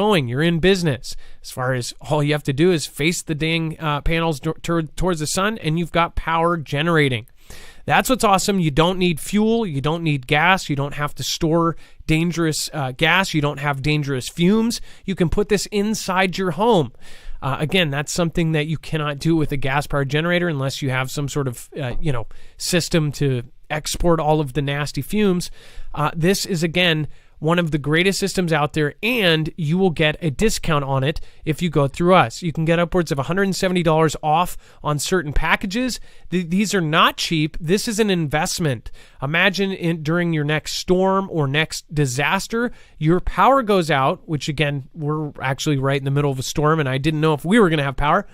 Speaker 1: in business. As far as all you have to do is face the dang panels towards the sun, and you've got power generating. That's what's awesome. You don't need fuel. You don't need gas. You don't have to store dangerous gas. You don't have dangerous fumes. You can put this inside your home. Again, that's something that you cannot do with a gas-powered generator unless you have some sort of, system to export all of the nasty fumes. This is, again, one of the greatest systems out there, and you will get a discount on it if you go through us. You can get upwards of $170 off on certain packages. These are not cheap. This is an investment. Imagine during your next storm or next disaster, your power goes out, which again, we're actually right in the middle of a storm, and I didn't know if we were going to have power.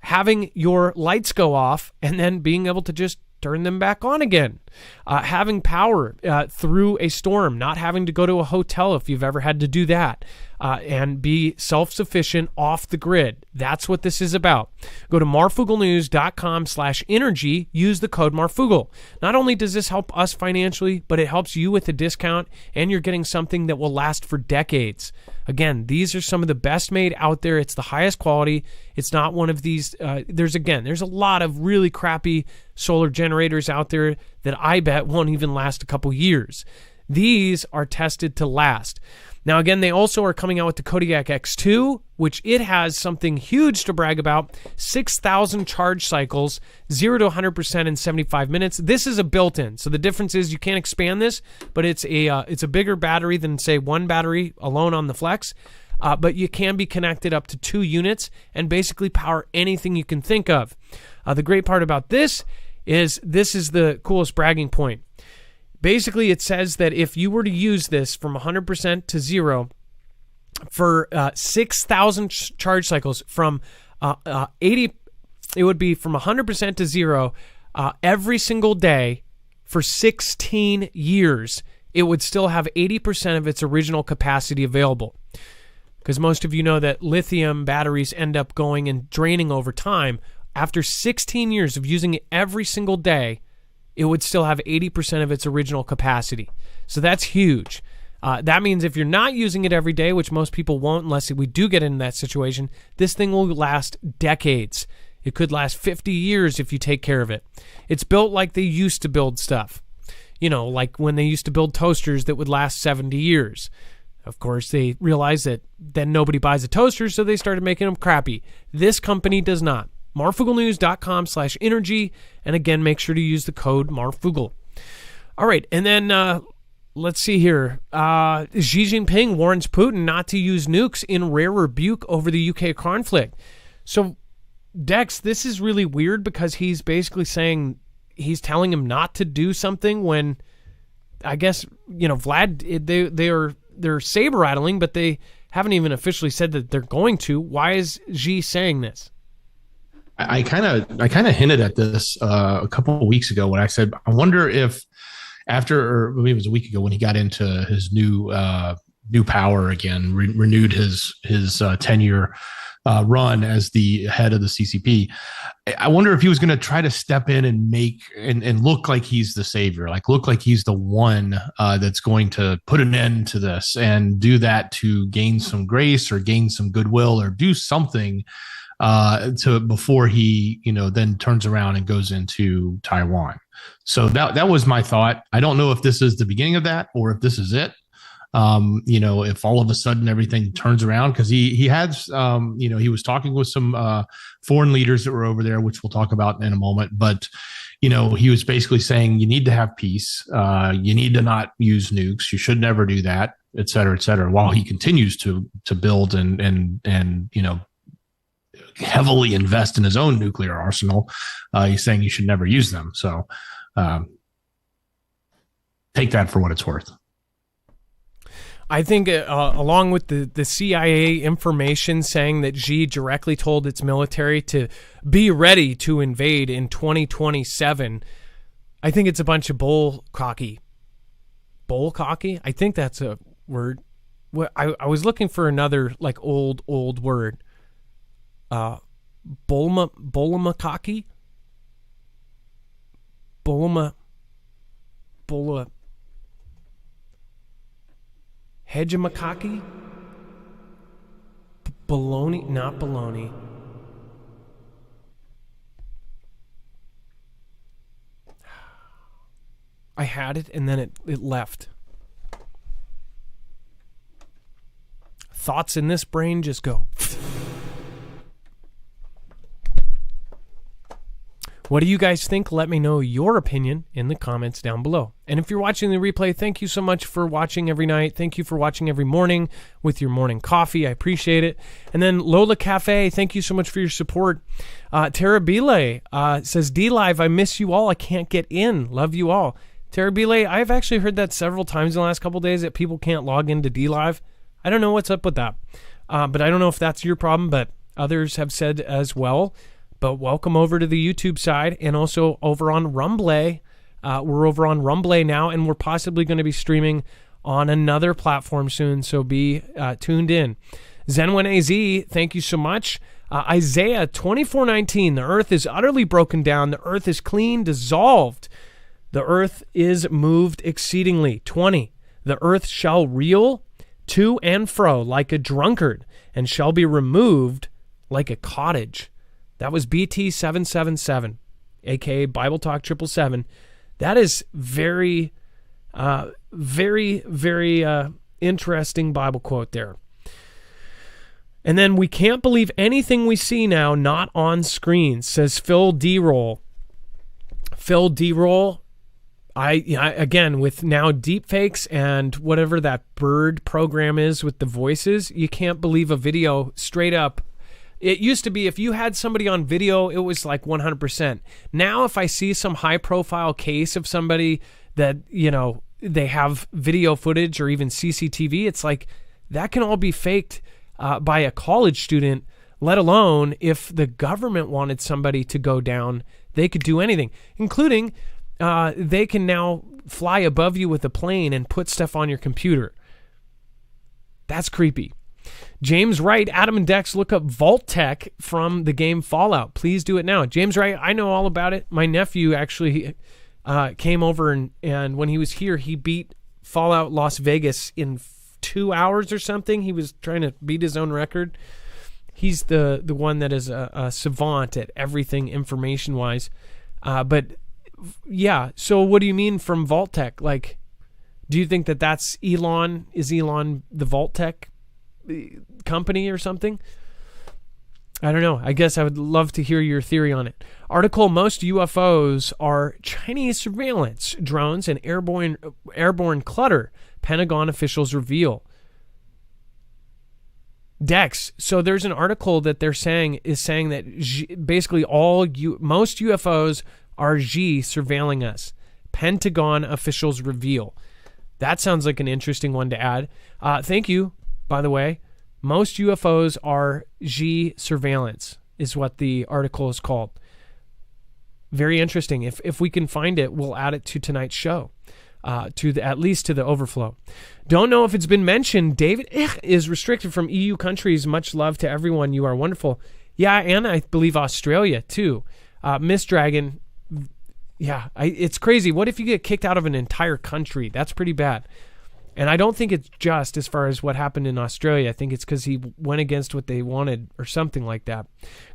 Speaker 1: Having your lights go off and then being able to just turn them back on again. Having power through a storm, not having to go to a hotel if you've ever had to do that, and be self-sufficient off the grid. That's what this is about. Go to marfooglenews.com/energy. Use the code Marfoogle. Not only does this help us financially, but it helps you with a discount, and you're getting something that will last for decades. Again, these are some of the best made out there. It's the highest quality. It's not one of these. There's a lot of really crappy solar generators out there that I bet won't even last a couple years. These are tested to last. Now, again, they also are coming out with the Kodiak X2, which it has something huge to brag about. 6,000 charge cycles, 0 to 100% in 75 minutes. This is a built-in. So the difference is you can't expand this, but it's a bigger battery than, say, one battery alone on the Flex. But you can be connected up to 2 units and basically power anything you can think of. The great part about this is the coolest bragging point. Basically, it says that if you were to use this from 100% to 0 for 6,000 charge cycles from 80, it would be from 100% to 0 every single day for 16 years. It would still have 80% of its original capacity available. Because most of you know that lithium batteries end up going and draining over time. After 16 years of using it every single day, it would still have 80% of its original capacity. So that's huge. That means if you're not using it every day, which most people won't unless we do get in that situation, this thing will last decades. It could last 50 years if you take care of it. It's built like they used to build stuff. Like when they used to build toasters that would last 70 years. Of course, they realized that then nobody buys a toaster, so they started making them crappy. This company does not. marfooglenews.com/energy. And again, make sure to use the code Marfoogle. All right. And then let's see here. Xi Jinping warns Putin not to use nukes in rare rebuke over the UK conflict. So, Dex, this is really weird because he's basically saying he's telling him not to do something when I guess, Vlad, they're saber rattling, but they haven't even officially said that they're going to. Why is Xi saying this?
Speaker 2: I kind of hinted at this a couple of weeks ago when I said I wonder if after, or maybe it was a week ago when he got into his new power again, renewed his 10-year run as the head of the CCP. I wonder if he was going to try to step in and make and look like he's the savior, like look like he's the one that's going to put an end to this and do that to gain some grace or gain some goodwill or do something to before he, then turns around and goes into Taiwan. So that was my thought. I don't know if this is the beginning of that or if this is it. If all of a sudden everything turns around, because he has, he was talking with some foreign leaders that were over there, which we'll talk about in a moment. But, he was basically saying you need to have peace. You need to not use nukes. You should never do that, et cetera, while he continues to build and heavily invest in his own nuclear arsenal. He's saying you should never use them. So take that for what it's worth.
Speaker 1: I think along with the CIA information saying that Xi directly told its military to be ready to invade in 2027, I think it's a bunch of bull cocky. Bull cocky? I think that's a word. I was looking for another like old word. Bullamakaki? Bulla Hegemakaki? Baloney? Not baloney. I had it and then it left. Thoughts in this brain just go. What do you guys think? Let me know your opinion in the comments down below. And if you're watching the replay, thank you so much for watching every night. Thank you for watching every morning with your morning coffee. I appreciate it. And then Lola Cafe, thank you so much for your support. Terabile says, D-Live, I miss you all. I can't get in. Love you all. Terabile, I've actually heard that several times in the last couple of days that people can't log into D-Live. I don't know what's up with that. But I don't know if that's your problem, but others have said as well. But welcome over to the YouTube side and also over on Rumble. We're over on Rumble now, and we're possibly going to be streaming on another platform soon, so be tuned in. Zen1AZ, thank you so much. Isaiah 24:19, the earth is utterly broken down. The earth is clean, dissolved. The earth is moved exceedingly. 20, the earth shall reel to and fro like a drunkard and shall be removed like a cottage. That was BT777, aka Bible Talk 777. That is very, very interesting Bible quote there. And then we can't believe anything we see now not on screen, says Phil D-Roll. Phil D-Roll, I again, with now deepfakes and whatever that bird program is with the voices, you can't believe a video straight up. It used to be if you had somebody on video, it was like 100%. Now, if I see some high-profile case of somebody that, they have video footage or even CCTV, it's like that can all be faked by a college student, let alone if the government wanted somebody to go down, they could do anything, including they can now fly above you with a plane and put stuff on your computer. That's creepy. James Wright, Adam and Dex, look up Vault Tech from the game Fallout. Please do it now. James Wright, I know all about it. My nephew actually came over and when he was here, he beat Fallout Las Vegas in 2 hours or something. He was trying to beat his own record. He's the one that is a savant at everything information-wise. But yeah, so what do you mean from Vault Tech? Like, do you think that that's Elon? Is Elon the Vault Tech company or something? I don't know. I guess I would love to hear your theory on it. Article, most UFOs are Chinese surveillance drones and airborne clutter, Pentagon officials reveal. Dex, so there's an article that they're saying that basically most UFOs are Xi surveilling us. Pentagon officials reveal. That sounds like an interesting one to add. Thank you. By the way, most UFOs are Xi surveillance. is what the article is called. Very interesting. If we can find it, we'll add it to tonight's show, at least to the overflow. Don't know if it's been mentioned. David is restricted from EU countries. Much love to everyone. You are wonderful. Yeah, and I believe Australia too. Miss Dragon. Yeah, it's crazy. What if you get kicked out of an entire country? That's pretty bad. And I don't think it's just as far as what happened in Australia. I think it's because he went against what they wanted or something like that.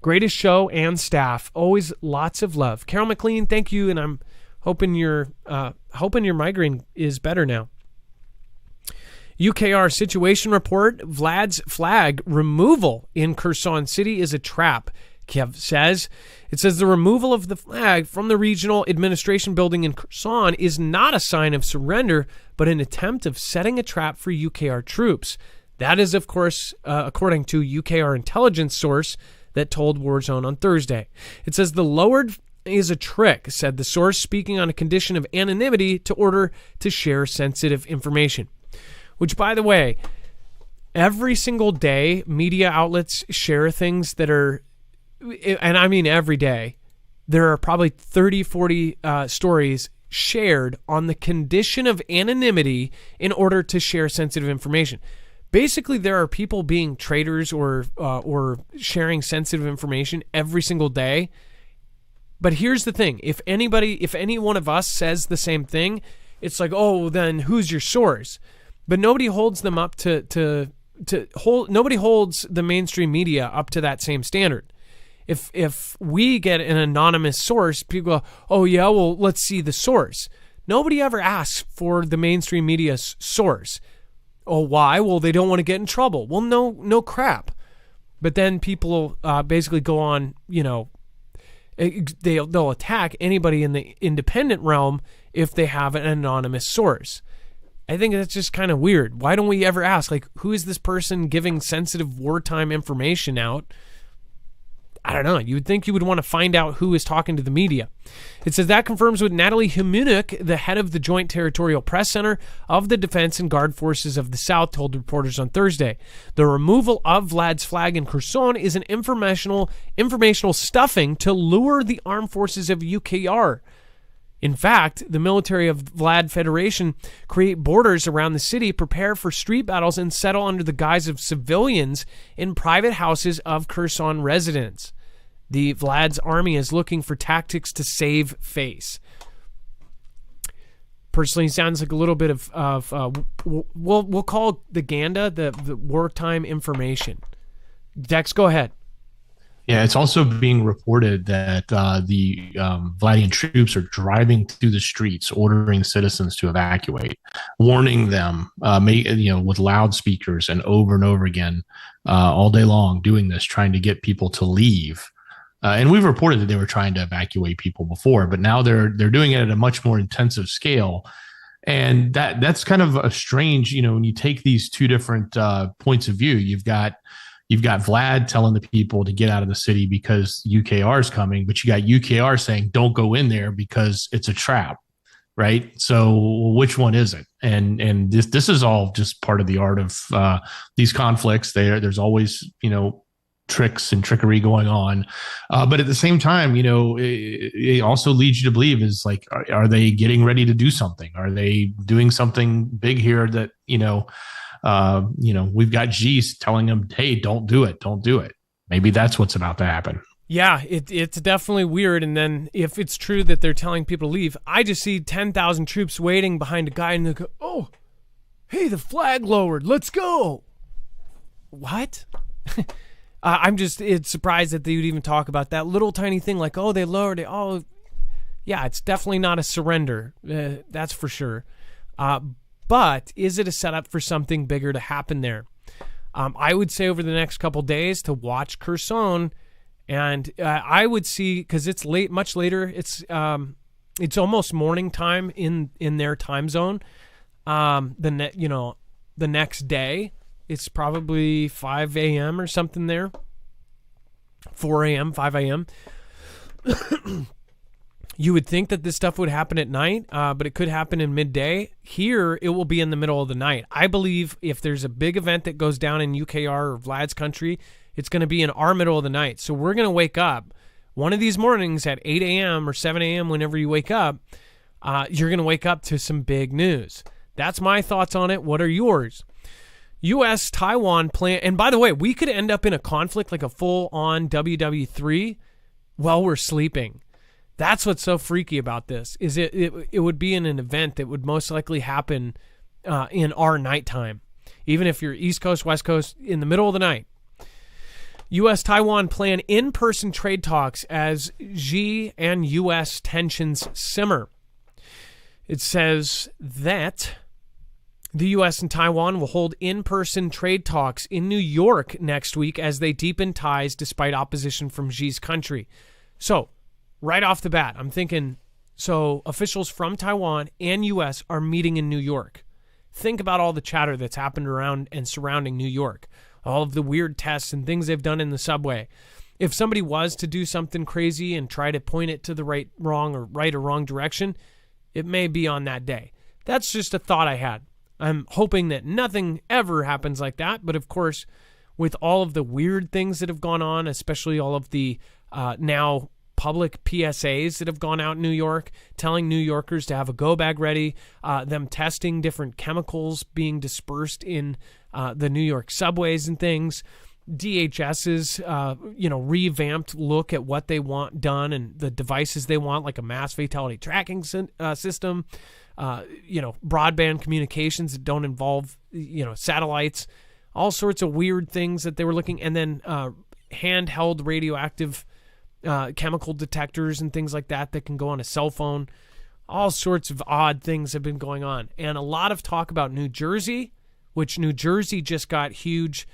Speaker 1: Greatest show and staff. Always lots of love. Carol McLean, thank you. And I'm hoping your migraine is better now. UKR situation report. Vlad's flag removal in Kherson City is a trap, Kiev says. It says the removal of the flag from the regional administration building in Kherson is not a sign of surrender, but an attempt of setting a trap for UKR troops. That is, of course, according to UKR intelligence source that told Warzone on Thursday. It says the lowered is a trick, said the source, speaking on a condition of anonymity to order to share sensitive information. Which, by the way, every single day, media outlets share things that are, and I mean every day, there are probably 30, 40 stories shared on the condition of anonymity in order to share sensitive information. Basically, there are people being traitors or sharing sensitive information every single day. But here's the thing: if any one of us says the same thing, it's like, oh, then who's your source? But nobody holds them up nobody holds the mainstream media up to that same standard. If we get an anonymous source, people go, oh yeah, well, let's see the source. Nobody ever asks for the mainstream media's source. Oh, why? Well, they don't want to get in trouble. Well, no crap. But then people basically go on, they'll attack anybody in the independent realm if they have an anonymous source. I think that's just kind of weird. Why don't we ever ask, like, who is this person giving sensitive wartime information out? I don't know. You would think you would want to find out who is talking to the media. It says that confirms what Natalie Humunuk, the head of the Joint Territorial Press Center of the Defense and Guard Forces of the South, told reporters on Thursday. The removal of Vlad's flag in Kherson is an informational stuffing to lure the armed forces of UKR. In fact, the military of Vlad Federation create borders around the city, prepare for street battles, and settle under the guise of civilians in private houses of Kherson residents. The Vlad's army is looking for tactics to save face. Personally, sounds like a little bit of we'll call the Ganda the wartime information. Dex, go ahead.
Speaker 2: Yeah, it's also being reported that the Vladian troops are driving through the streets, ordering citizens to evacuate, warning them, with loudspeakers and over again, all day long, doing this, trying to get people to leave. And we've reported that they were trying to evacuate people before, but now they're doing it at a much more intensive scale. And that's kind of a strange, when you take these two different points of view, you've got Vlad telling the people to get out of the city because UKR is coming, but you got UKR saying don't go in there because it's a trap, right? So which one is it? And this is all just part of the art of these conflicts. There's always tricks and trickery going on, but at the same time, it also leads you to believe is like, are they getting ready to do something? Are they doing something big here that we've got G's telling them, hey, don't do it. Maybe that's what's about to happen.
Speaker 1: Yeah, it's definitely weird. And then if it's true that they're telling people to leave, I just see 10,000 troops waiting behind a guy and they go, oh, hey, the flag lowered. Let's go. What? It's surprised that they would even talk about that little tiny thing like, oh, they lowered it. Oh, yeah, it's definitely not a surrender. That's for sure. But is it a setup for something bigger to happen there? I would say over the next couple days to watch Kherson, and I would see, because it's late, much later. It's almost morning time in their time zone. The next day, it's probably 5 a.m. or something there. 4 a.m., 5 a.m. You would think that this stuff would happen at night, but it could happen in midday. Here, it will be in the middle of the night. I believe if there's a big event that goes down in UKR or Vlad's country, It's going to be in our middle of the night. So we're going to wake up one of these mornings at 8 a.m. or 7 a.m. whenever you wake up. You're going to wake up to some big news. That's my thoughts on it. What are yours? US-Taiwan plan. And by the way, we could end up in a conflict, like a full-on WW3, while we're sleeping. That's what's so freaky about this, is it would be in an event that would most likely happen in our nighttime. Even if you're East Coast, West Coast, in the middle of the night. U.S.-Taiwan plan in-person trade talks as Xi and U.S. tensions simmer. It says that the U.S. and Taiwan will hold in-person trade talks in New York next week as they deepen ties despite opposition from Xi's country. So, right off the bat, I'm thinking, so officials from Taiwan and U.S. are meeting in New York. Think about all the chatter that's happened around and surrounding New York. All of the weird tests and things they've done in the subway. If somebody was to do something crazy and try to point it to the right or wrong direction, it may be on that day. That's just a thought I had. I'm hoping that nothing ever happens like that. But of course, with all of the weird things that have gone on, especially all of the now public PSAs that have gone out in New York, telling New Yorkers to have a go bag ready, them testing different chemicals being dispersed in the New York subways and things, DHS's revamped look at what they want done and the devices they want, like a mass fatality tracking system, broadband communications that don't involve satellites, all sorts of weird things that they were looking, and then handheld radioactive chemical detectors and things like that can go on a cell phone. All sorts of odd things have been going on. And a lot of talk about New Jersey, which New Jersey just got huge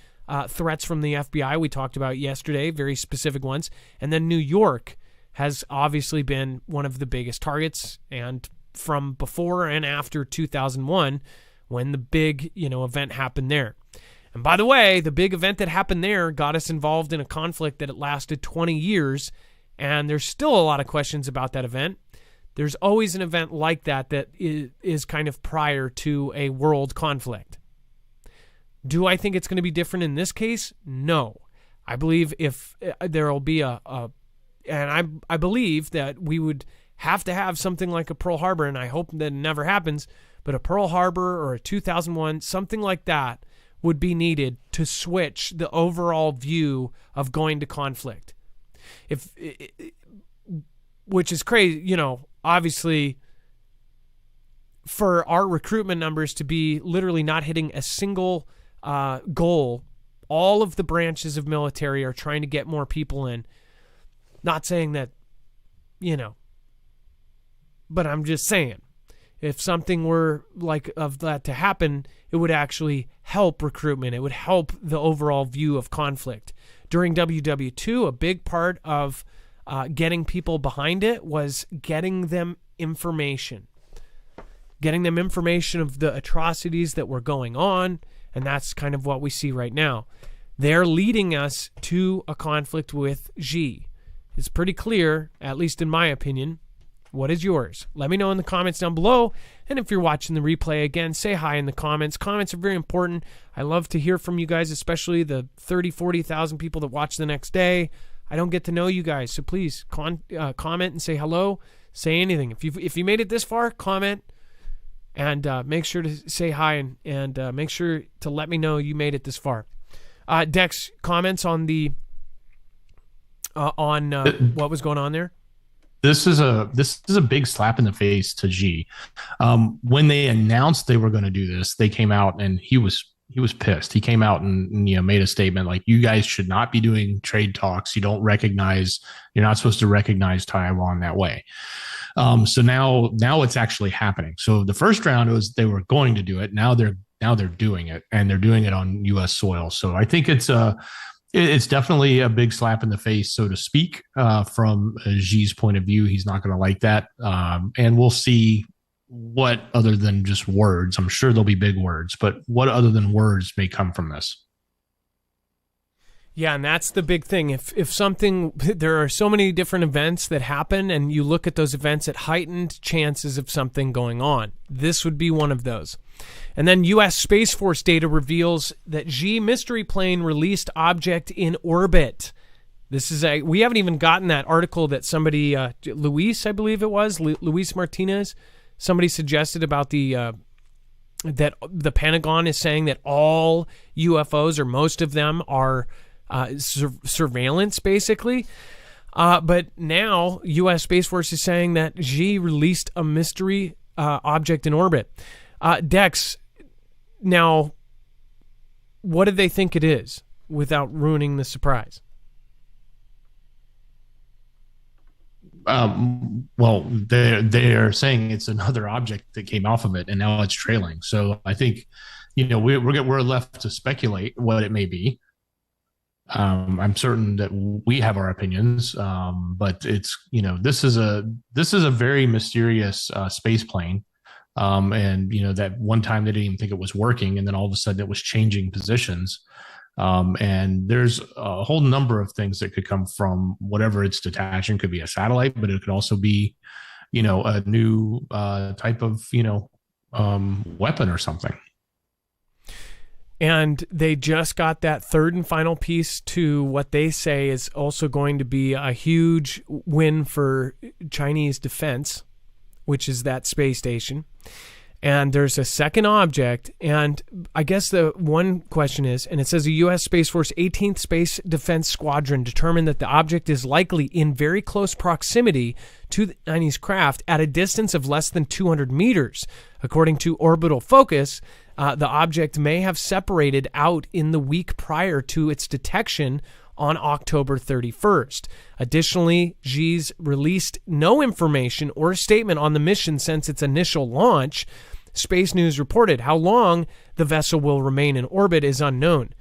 Speaker 1: threats from the FBI we talked about yesterday, very specific ones. And then New York has obviously been one of the biggest targets, and from before and after 2001, when the big event happened there. And by the way, the big event that happened there got us involved in a conflict that it lasted 20 years, and there's still a lot of questions about that event. There's always an event like that is kind of prior to a world conflict. Do I think it's going to be different in this case? No. I believe if there will be and I believe that we would have to have something like a Pearl Harbor, and I hope that it never happens, but a Pearl Harbor or a 2001, something like that, would be needed to switch the overall view of going to conflict. Which is crazy, obviously, for our recruitment numbers to be literally not hitting a single goal. All of the branches of military are trying to get more people in. Not saying that, but I'm just saying, if something were like of that to happen, it would actually help recruitment. It would help the overall view of conflict. During WW2, a big part of getting people behind it was getting them information. Getting them information of the atrocities that were going on, and that's kind of what we see right now. They're leading us to a conflict with Xi. It's pretty clear, at least in my opinion. What is yours? Let me know in the comments down below. And if you're watching the replay again, say hi in the comments. Comments are very important. I love to hear from you guys, especially the 30, 40,000 people that watch the next day. I don't get to know you guys, so please comment and say hello. Say anything. If you made it this far, comment and make sure to say hi and make sure to let me know you made it this far. Dex, comments on the what was going on there?
Speaker 2: This is a big slap in the face to Xi. When they announced they were going to do this, they came out and he was pissed. He came out and made a statement like, "You guys should not be doing trade talks. You're not supposed to recognize Taiwan that way." So now it's actually happening. So the first round was they were going to do it. Now they're doing it, and they're doing it on U.S. soil. So I think it's definitely a big slap in the face, so to speak, from Xi's point of view. He's not going to like that. And we'll see what other than just words. I'm sure there'll be big words, but what other than words may come from this?
Speaker 1: Yeah, and that's the big thing. If something, there are so many different events that happen, and you look at those events at heightened chances of something going on. This would be one of those. And then U.S. Space Force data reveals that Xi mystery plane released object in orbit. We haven't even gotten that article that somebody, Luis, I believe it was, Luis Martinez, somebody suggested about that the Pentagon is saying that all UFOs, or most of them, are surveillance, basically. But now U.S. Space Force is saying that Xi released a mystery object in orbit. Dex, now, what do they think it is without ruining the surprise?
Speaker 2: Well, they're saying it's another object that came off of it, and now it's trailing. So I think, we're left to speculate what it may be. I'm certain that we have our opinions, but it's this is a very mysterious space plane, and that one time they didn't even think it was working, and then all of a sudden it was changing positions, and there's a whole number of things that could come from whatever it's detaching. Could be a satellite, but it could also be a new type of weapon or something.
Speaker 1: And they just got that third and final piece to what they say is also going to be a huge win for Chinese defense, which is that space station. And there's a second object. And I guess the one question is, and it says a U.S. Space Force 18th Space Defense Squadron determined that the object is likely in very close proximity to the Chinese craft at a distance of less than 200 meters. According to Orbital Focus, the object may have separated out in the week prior to its detection on October 31st. Additionally, Xi's released no information or statement on the mission since its initial launch. Space News reported how long the vessel will remain in orbit is unknown.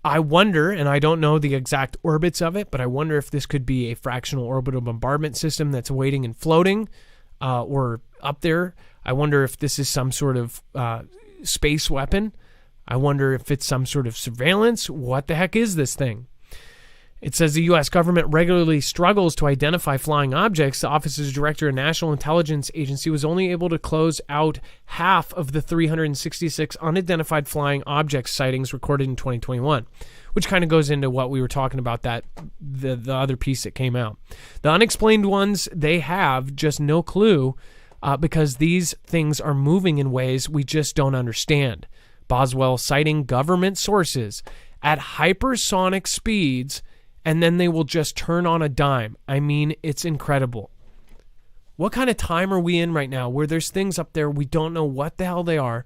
Speaker 1: I wonder, and I don't know the exact orbits of it, but I wonder if this could be a fractional orbital bombardment system that's waiting and floating or up there. I wonder if this is some sort of space weapon. I wonder if it's some sort of surveillance. What the heck is this thing? It says the U.S. government regularly struggles to identify flying objects. The Office's Director of National Intelligence Agency was only able to close out half of the 366 unidentified flying object sightings recorded in 2021, which kind of goes into what we were talking about, that the other piece that came out. The unexplained ones, they have just no clue because these things are moving in ways we just don't understand. Boswell citing government sources at hypersonic speeds, and then they will just turn on a dime. I mean, it's incredible. What kind of time are we in right now where there's things up there we don't know what the hell they are?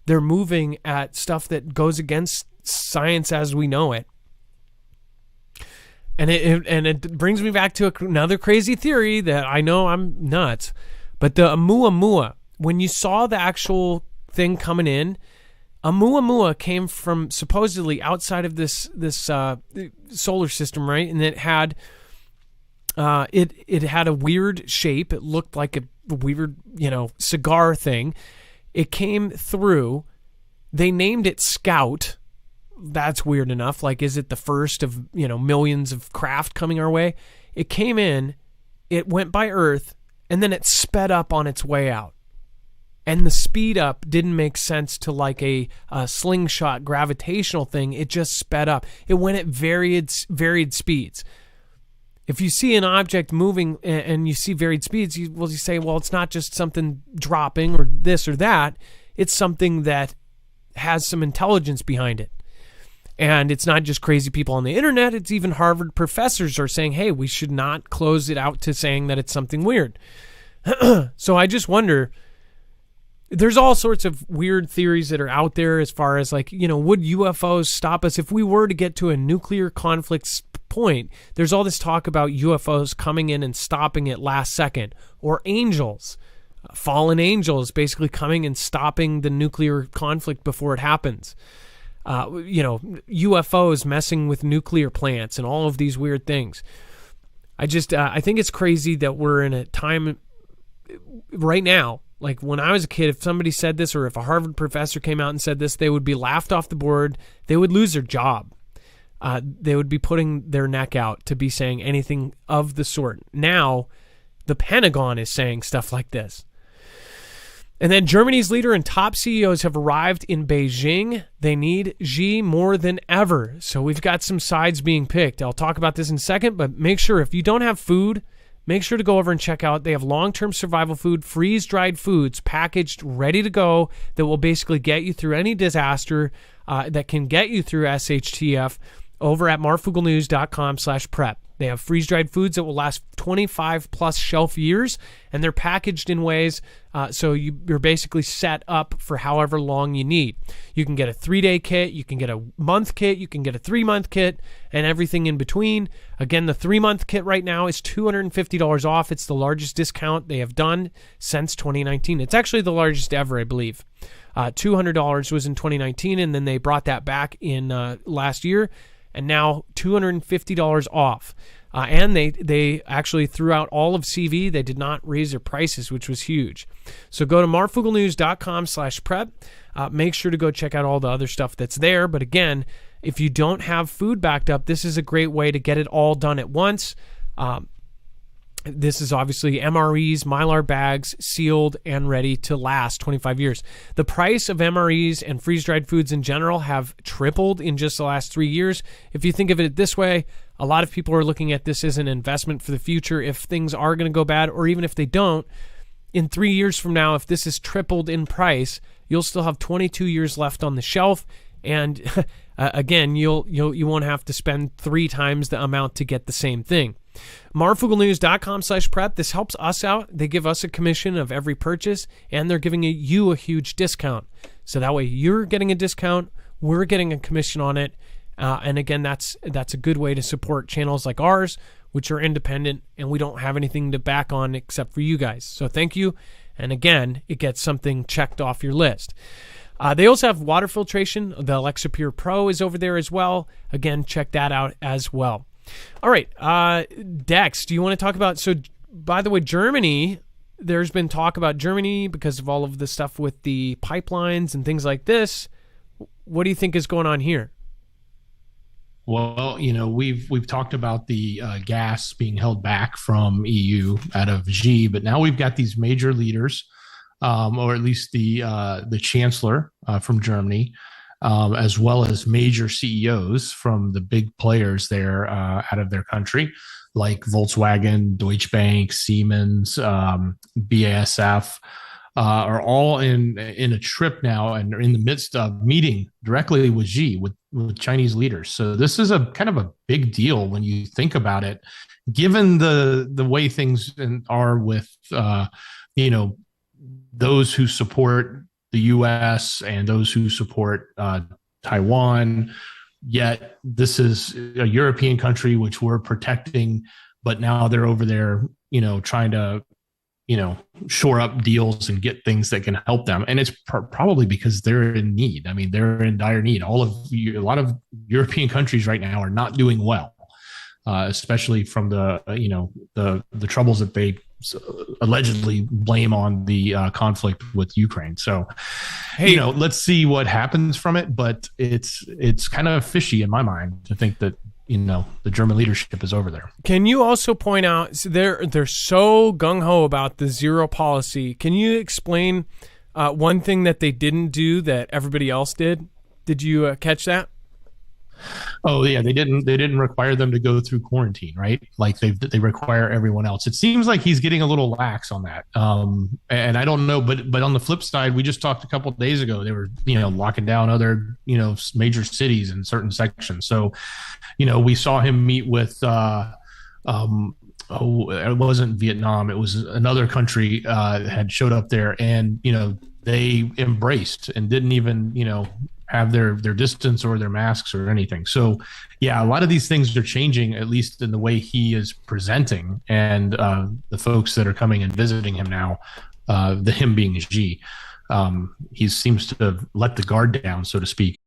Speaker 1: They're moving at stuff that goes against science as we know it. And it brings me back to another crazy theory that I know I'm nuts. But the Oumuamua, when you saw the actual thing coming in, Oumuamua came from supposedly outside of this solar system, right? And it had it had a weird shape. It looked like a weird, cigar thing. It came through. They named it Scout. That's weird enough. Like, is it the first of millions of craft coming our way? It came in. It went by Earth, and then it sped up on its way out. And the speed up didn't make sense to like a slingshot gravitational thing. It just sped up. It went at varied speeds. If you see an object moving and you see varied speeds, you say, well, it's not just something dropping or this or that. It's something that has some intelligence behind it. And it's not just crazy people on the internet. It's even Harvard professors are saying, hey, we should not close it out to saying that it's something weird. So I just wonder, there's all sorts of weird theories that are out there as far as would UFOs stop us if we were to get to a nuclear conflict point? There's all this talk about UFOs coming in and stopping it last second, or angels, fallen angels basically coming and stopping the nuclear conflict before it happens. UFOs messing with nuclear plants and all of these weird things. I think it's crazy that we're in a time right now. Like when I was a kid, if somebody said this, or if a Harvard professor came out and said this, they would be laughed off the board. They would lose their job. they would be putting their neck out to be saying anything of the sort. Now, the Pentagon is saying stuff like this. And then Germany's leader and top CEOs have arrived in Beijing. They need Xi more than ever. So we've got some sides being picked. I'll talk about this in a second, but make sure if you don't have food, make sure to go over and check out. They have long-term survival food, freeze-dried foods, packaged, ready to go, that will basically get you through any disaster, that can get you through SHTF, over at marfooglenews.com/prep. They have freeze-dried foods that will last 25-plus shelf years, and they're packaged in ways so you're basically set up for however long you need. You can get a 3-day kit, you can get a month kit, you can get a 3-month kit, and everything in between. Again, the 3-month kit right now is $250 off. It's the largest discount they have done since 2019. It's actually the largest ever, I believe. $200 was in 2019, and then they brought that back in last year, and now $250 off. And they actually threw out all of CV. They did not raise their prices, which was huge. So go to marfooglenews.com/prep. Make sure to go check out all the other stuff that's there. But again, if you don't have food backed up, this is a great way to get it all done at once. This is obviously MREs, Mylar bags, sealed and ready to last 25 years. The price of MREs and freeze-dried foods in general have tripled in just the last 3 years. If you think of it this way, a lot of people are looking at this as an investment for the future. If things are going to go bad, or even if they don't, in 3 years from now, if this is tripled in price, you'll still have 22 years left on the shelf. And again, you won't have to spend 3 times the amount to get the same thing. marfooglenews.com/prep. This helps us out. They give us a commission of every purchase, and they're giving you a huge discount. So that way you're getting a discount, we're getting a commission on it. And again, that's a good way to support channels like ours, which are independent, and we don't have anything to back on except for you guys. So thank you. And again, it gets something checked off your list. They also have water filtration. The Alexa Pure Pro is over there as well. Again, check that out as well. All right, Dex, do you want to talk about, so by the way, Germany, there's been talk about Germany because of all of the stuff with the pipelines and things like this. What do you think is going on here?
Speaker 2: Well, we've talked about the gas being held back from EU out of Xi, but now we've got these major leaders, or at least the chancellor from Germany, as well as major CEOs from the big players there out of their country, like Volkswagen, Deutsche Bank, Siemens, BASF, are all in a trip now and are in the midst of meeting directly with Xi, with Chinese leaders. So this is a kind of a big deal when you think about it, given the way things are with those who support the U.S. and those who support Taiwan. Yet this is a European country which we're protecting, but now they're over there, trying to, shore up deals and get things that can help them. And it's probably because they're in need. I mean, they're in dire need. A lot of European countries right now are not doing well, especially from the troubles that they allegedly blame on the conflict with Ukraine. So, hey, let's see what happens from it. But it's kind of fishy in my mind to think that the German leadership is over there.
Speaker 1: Can you also point out, so they're so gung-ho about the zero policy. Can you explain one thing that they didn't do that everybody else did? Did you catch that?
Speaker 2: Oh yeah, they didn't require them to go through quarantine, right? Like they require everyone else. It seems like he's getting a little lax on that. And I don't know, but on the flip side, we just talked a couple of days ago, they were locking down other major cities in certain sections. So we saw him meet with it wasn't Vietnam, it was another country had showed up there, and they embraced and didn't even have their distance or their masks or anything. So yeah, a lot of these things are changing, at least in the way he is presenting, and the folks that are coming and visiting him now, him being Xi, he seems to have let the guard down, so to speak,